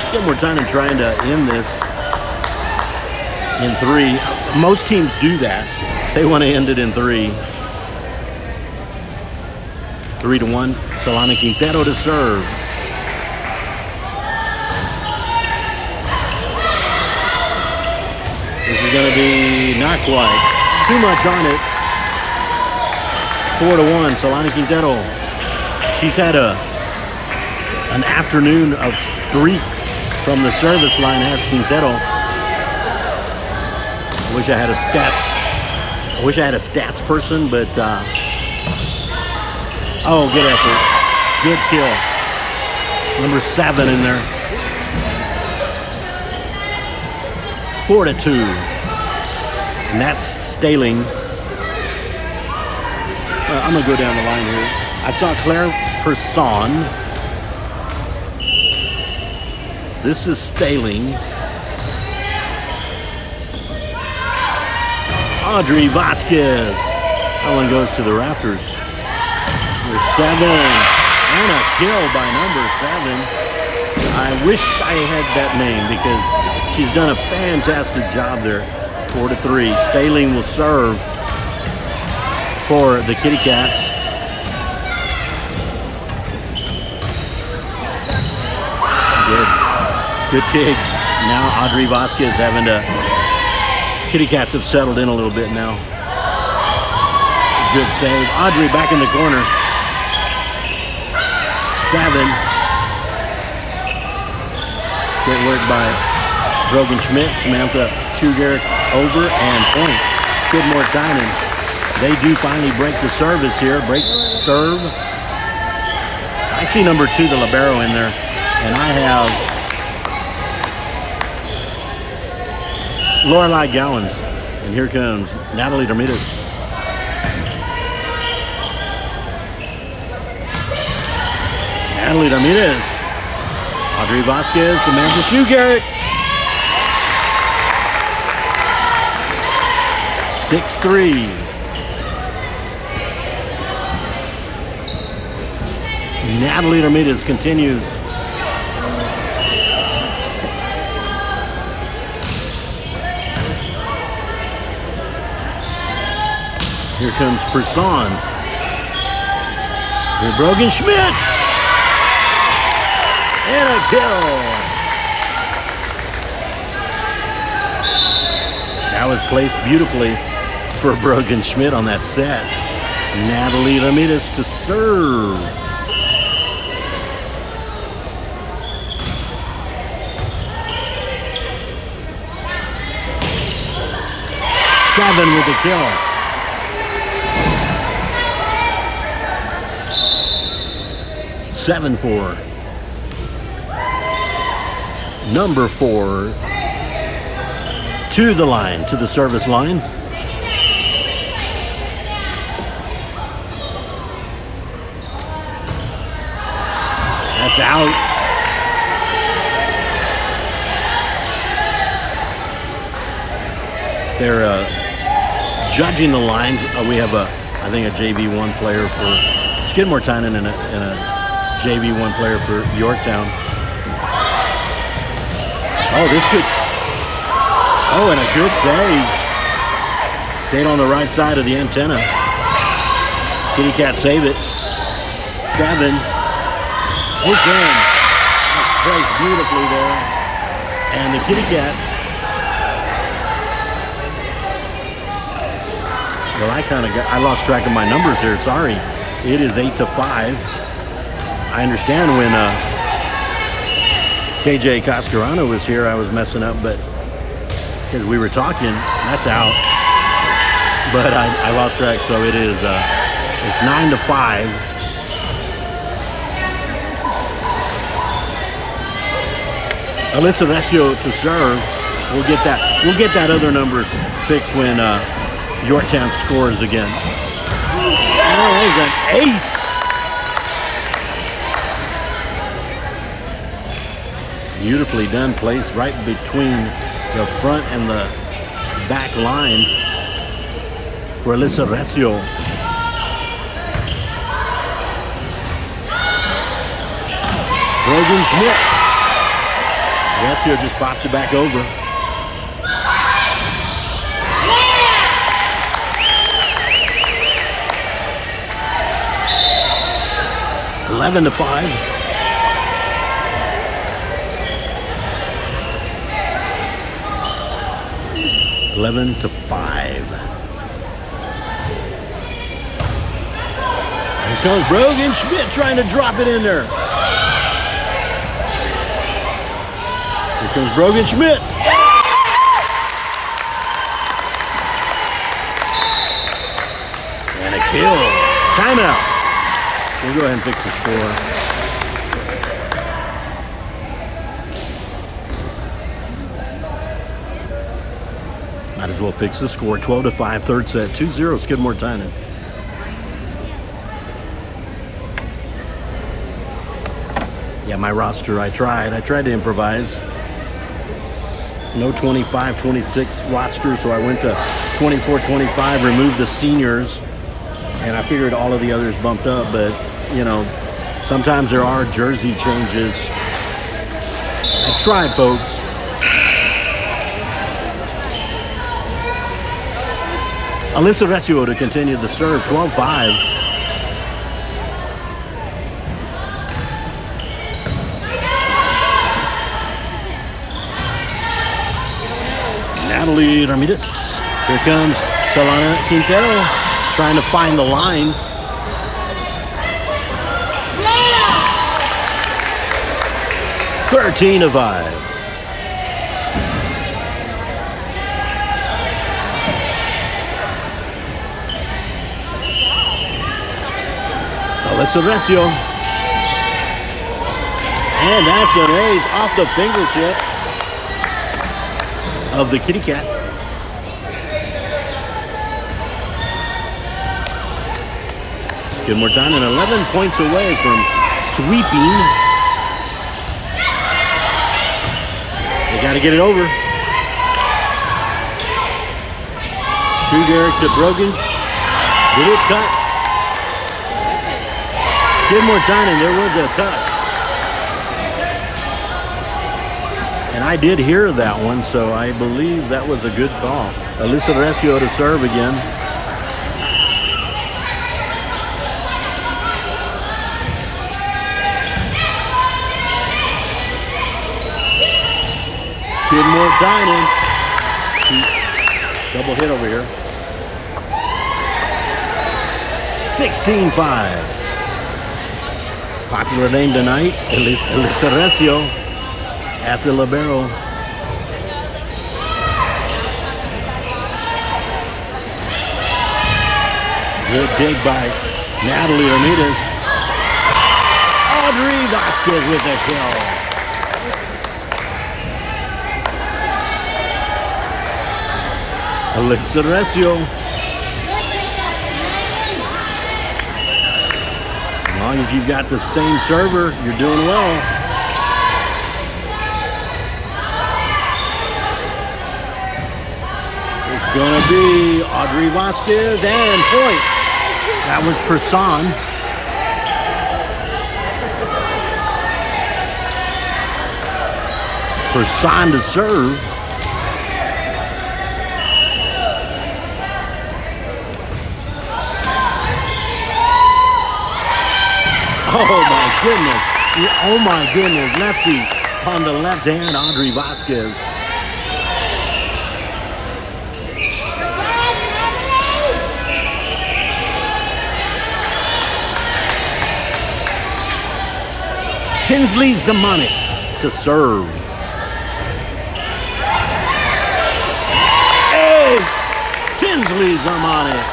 Skidmore-Tynan trying to end this in 3. Most teams do that. They want to end it in 3. 3-1. Solana Quintero to serve. This is going to be not quite. Too much on it. 4-1. Solana Quintero. She's had an afternoon of streaks from the service line, has Quintero. I wish I had a stats person, but oh, good effort. Good kill. Number 7 in there. 4-2. And that's Staling. I'm going to go down the line here. I saw Claire Person. This is Staling. Audrey Vasquez. That one goes to the rafters. Number 7. And a kill by number 7. I wish I had that name because she's done a fantastic job there. 4-3. Staling will serve for the Kitty Cats. Good kick. Now Audrey Vasquez having to. Kitty Cats have settled in a little bit now. Good save. Audrey back in the corner. 7. Great work by Brogan Schmidt. Samantha Shoegarrett over and point. Skidmore-Tynan. They do finally break the service here. Break serve. I see number 2, the libero, in there. And I have Lorelei Gowans. And here comes Natalie Ramirez. Natalie Ramirez. Audrey Vasquez. Samantha Shoegarrett. 6-3. Natalie Ramirez continues. Here comes Person. Here Brogan Schmidt. And a kill. That was placed beautifully for Brogan Schmidt on that set. Natalie Ramirez to serve. Seven with the kill. Seven for number 4 to the line, to the service line. That's out. They're judging the lines. We have I think a JV1 player for Skidmore-Tynan and a JV1 player for Yorktown. Oh, this could. Oh, and a good save. Stayed on the right side of the antenna. Kitty Cat save it. 7. It's in. Plays beautifully there. And the Kitty Cats. Well, I lost track of my numbers here. Sorry. It is 8-5. I understand when KJ Cascarano was here, I was messing up, but because we were talking, that's out. But I lost track, so it is. It's 9-5. Alyssa Resio to serve. We'll get that other numbers fixed when Yorktown scores again. Oh, there's an ace. Beautifully done, placed right between the front and the back line for Alyssa Resio. Brogan Schmidt. Resio just pops it back over. 11-5. Here comes Brogan Schmidt trying to drop it in there. Here comes Brogan Schmidt. And a kill. Timeout. We'll go ahead and fix the score. Might as well fix the score. 12-5, third set. 2-0, Skidmore-Tynan. Yeah, my roster, I tried to improvise. No 25-26 roster, so I went to 24-25, removed the seniors, and I figured all of the others bumped up, but, you know, sometimes there are jersey changes. I tried, folks. Alyssa Resio to continue the serve, 12-5. Natalie Ramirez. Here comes Solana Quintero trying to find the line. Yeah. 13-5. Alyssa Resio. And that's an ace off the fingertips of the Kitty Cat. Skidmore-Tynan 11 points away from sweeping. They got to get it over. Derek to Brogan. Did it touch? Skidmore-Tynan, there was a touch. And I did hear that one, so I believe that was a good call. Alyssa Resio to serve again. Skidmore-Tynan. Double hit over here. 16-5. Popular name tonight, Alyssa Resio at the libero. Good dig by Natalie Ramirez. Audrey Vasquez with a kill. Alyssa Resio. As long as you've got the same server, you're doing well. going to be Audrey Vasquez and point. That was Person. Person to serve. Oh my goodness. Oh my goodness. Lefty on the left hand, Audrey Vasquez. Tinsley Zamanic to serve. Ace! Tinsley Zamanic.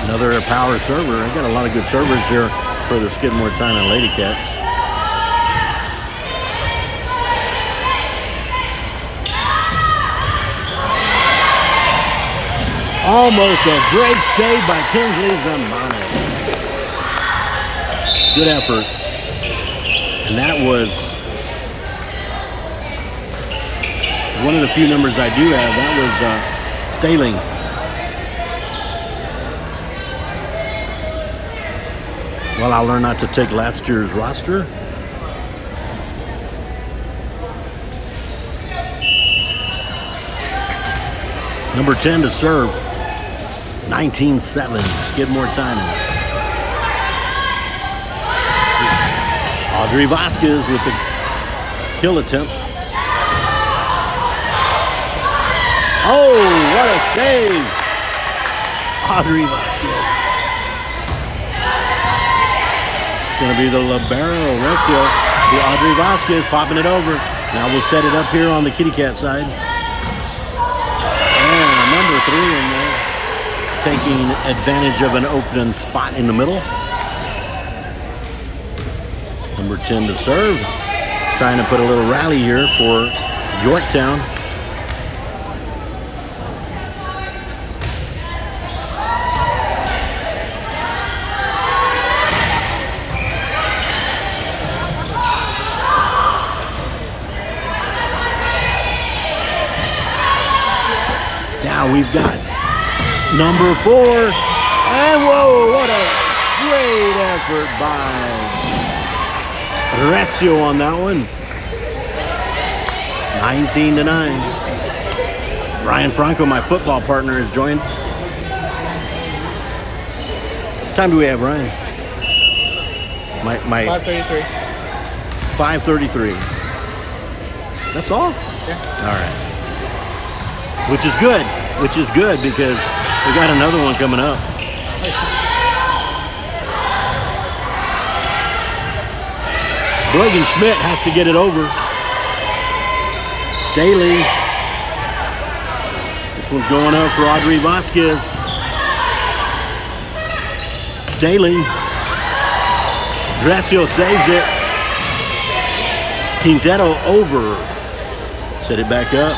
Another power server. I got a lot of good servers here for the Skidmore-Tynan Lady Cats. Almost a great save by Tinsley Zamanic. Good effort. And that was one of the few numbers I do have. That was Staling. Well, I'll learn not to take last year's roster. Number 10 to serve. 19-7, Skidmore-Tynan. Audrey Vasquez with the kill attempt. Oh, what a save! Audrey Vasquez. It's going to be the libero, Recio. The Audrey Vasquez popping it over. Now we'll set it up here on the kitty cat side. And number 3 in there, taking advantage of an open spot in the middle. Number 10 to serve. Trying to put a little rally here for Yorktown. Now we've got number 4. And whoa, what a great effort by Recio on that one. 19-9. Ryan Franco, my football partner, has joined. What time do we have, Ryan? My 5:33. 5:33. That's all? Yeah. All right. Which is good. Which is good because we got another one coming up. Brogan Schmidt has to get it over. Staley. This one's going up for Audrey Vasquez. Staley. Recio saves it. Quintero over. Set it back up.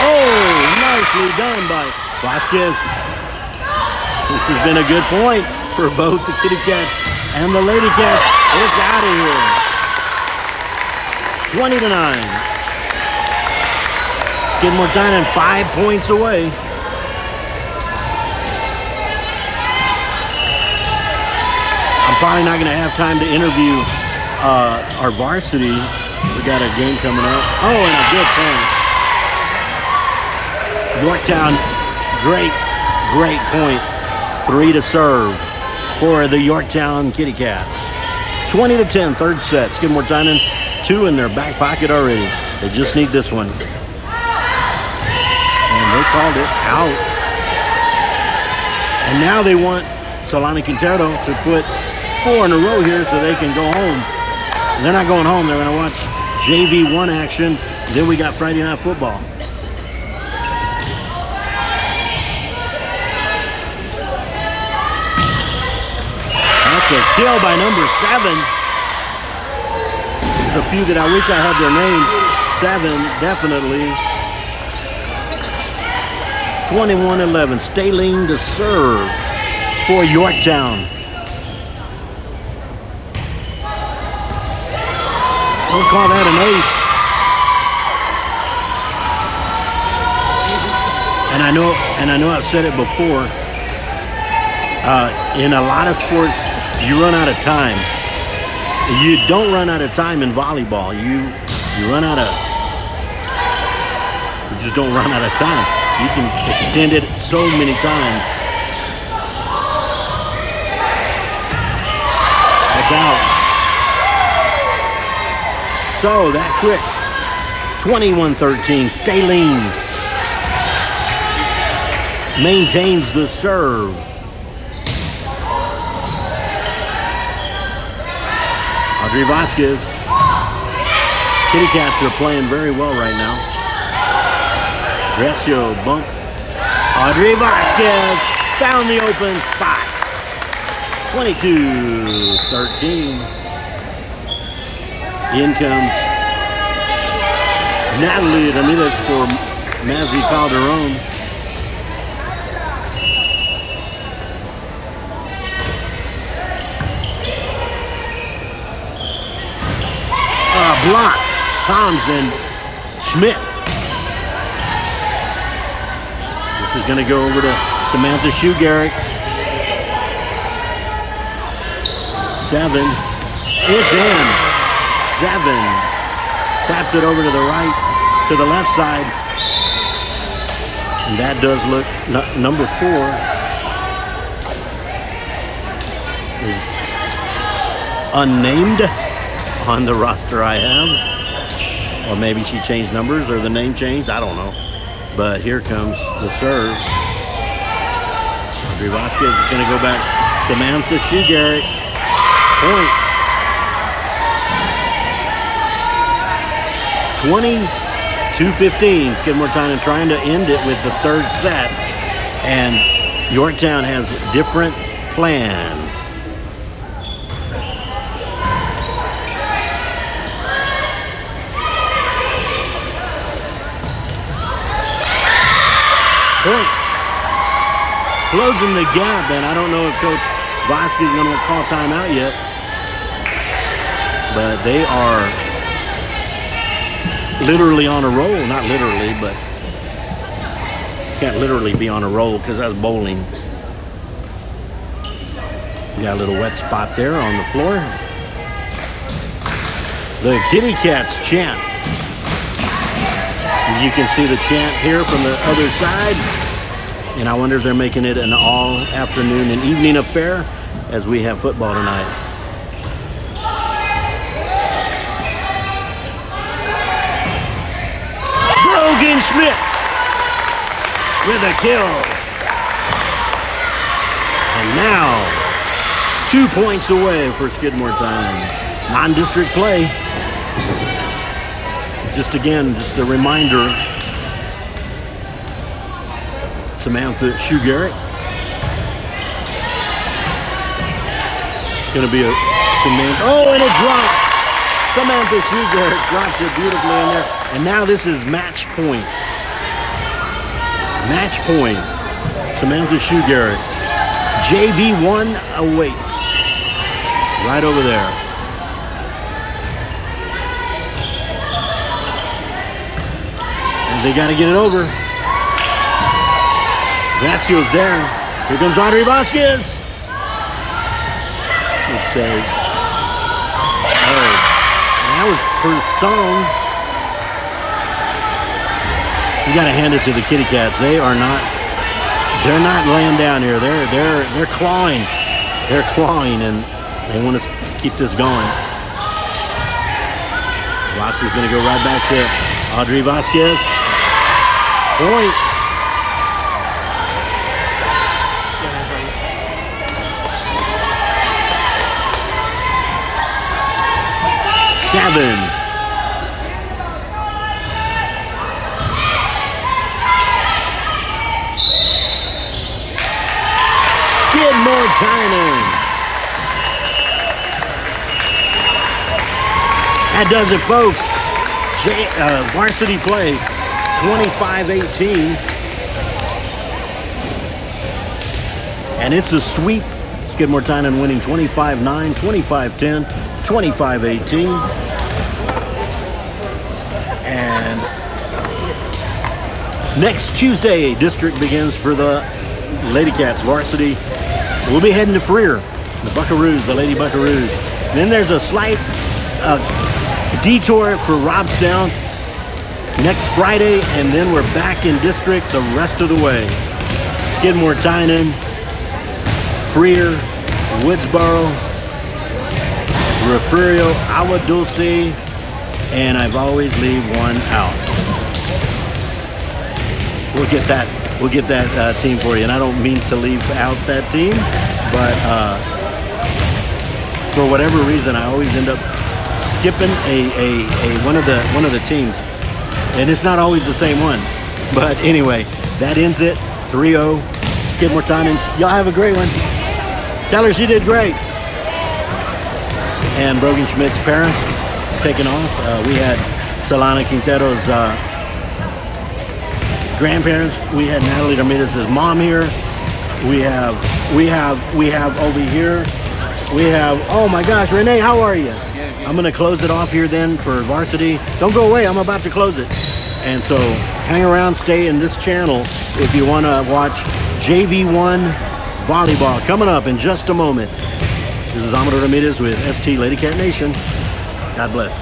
Oh, nicely done by Vasquez. This has been a good point for both the kitty cats and the lady cats. It's out of here. 20-9. Skidmore-Tynan 5 points away. I'm probably not going to have time to interview our varsity. We got a game coming up. Oh, and a good point. Yorktown, great point. 3 to serve for the Yorktown Kitty Cats. 20-10, third set. Skidmore-Tynan, 2 in their back pocket already. They just need this one. And they called it out. And now they want Solani Quintero to put 4 in a row here so they can go home. And they're not going home. They're going to watch JV1 action. Then we got Friday Night Football. That's a kill by number 7. There's a few that I wish I had their names. 7, definitely. 21-11. Staling to serve for Yorktown. Don't call that an ace. And I know I've said it before. In a lot of sports, you run out of time. You don't run out of time in volleyball. You run out of. You just don't run out of time. You can extend it so many times. That's out. So that quick. 21-13. Stay lean. Maintains the serve. Audrey Vasquez. Kitty Cats are playing very well right now. Grecio bump. Audrey Vasquez found the open spot. 22-13. In comes Natalie Ramirez for Mazzy Calderon. Block. Thompson. Schmidt. This is going to go over to Samantha Shoe-Garrett. 7. It's in. 7. Taps it over to the right, to the left side. And that does look, number 4 is unnamed on the roster I have. Or maybe she changed numbers or the name changed. I don't know. But here comes the serve. Audrey Vasquez is going to go back. Samantha Shoe-Garrett. Point. 22-15. Skidmore-Tynan trying to end it with the third set. And Yorktown has different plans. Point. Closing the gap, and I don't know if Coach Vasquez is going to call timeout yet. But they are literally on a roll. Not literally, but can't literally be on a roll because that's bowling. You got a little wet spot there on the floor. The Kitty Cats chant. You can see the chant here from the other side. And I wonder if they're making it an all afternoon and evening affair as we have football tonight. Brogan Schmidt with a kill. And now 2 points away for Skidmore-Tynan. Non-district play. Just a reminder, Samantha Shoe-Garrett. Going to be a Samantha. Oh, and it drops. Samantha Shoe-Garrett drops it beautifully in there. And now this is match point. Match point. Samantha Shoe-Garrett. JV1 awaits. Right over there. They got to get it over. Gracio's there. Here comes Audrey Vasquez. Let's say. Oh, that was Person. You got to hand it to the Kitty Cats. They're not laying down here. They're clawing. They're clawing, and they want to keep this going. Vasquez is going to go right back to Audrey Vasquez. Point. Seven. Skidmore-Tynan. That does it, folks. Varsity play. 25-18. And it's a sweep. Skidmore-Tynan winning 25-9, 25-10, 25-18. And next Tuesday, district begins for the Lady Cats varsity. We'll be heading to Freer, the Buckaroos, the Lady Buckaroos. Then there's a slight detour for Robstown next Friday, and then we're back in district the rest of the way. Skidmore-Tynan, Freer, Woodsboro, Refugio, Agua Dulce, and I've always leave one out. We'll get that team for you, and I don't mean to leave out that team, but for whatever reason, I always end up skipping one of the teams, and it's not always the same one. But anyway, that ends it. 3-0, Skidmore-Tynan. Y'all have a great one. Tell her she did great. And Brogan Schmidt's parents taking off. We had Solana Quintero's grandparents. We had Natalie Ramirez's mom here. We have over here. We have, oh my gosh, Renee, how are you? I'm gonna close it off here then for varsity. Don't go away, I'm about to close it. And so hang around, stay in this channel if you wanna watch JV1 volleyball coming up in just a moment. This is Amador Ramirez with ST Lady Cat Nation. God bless.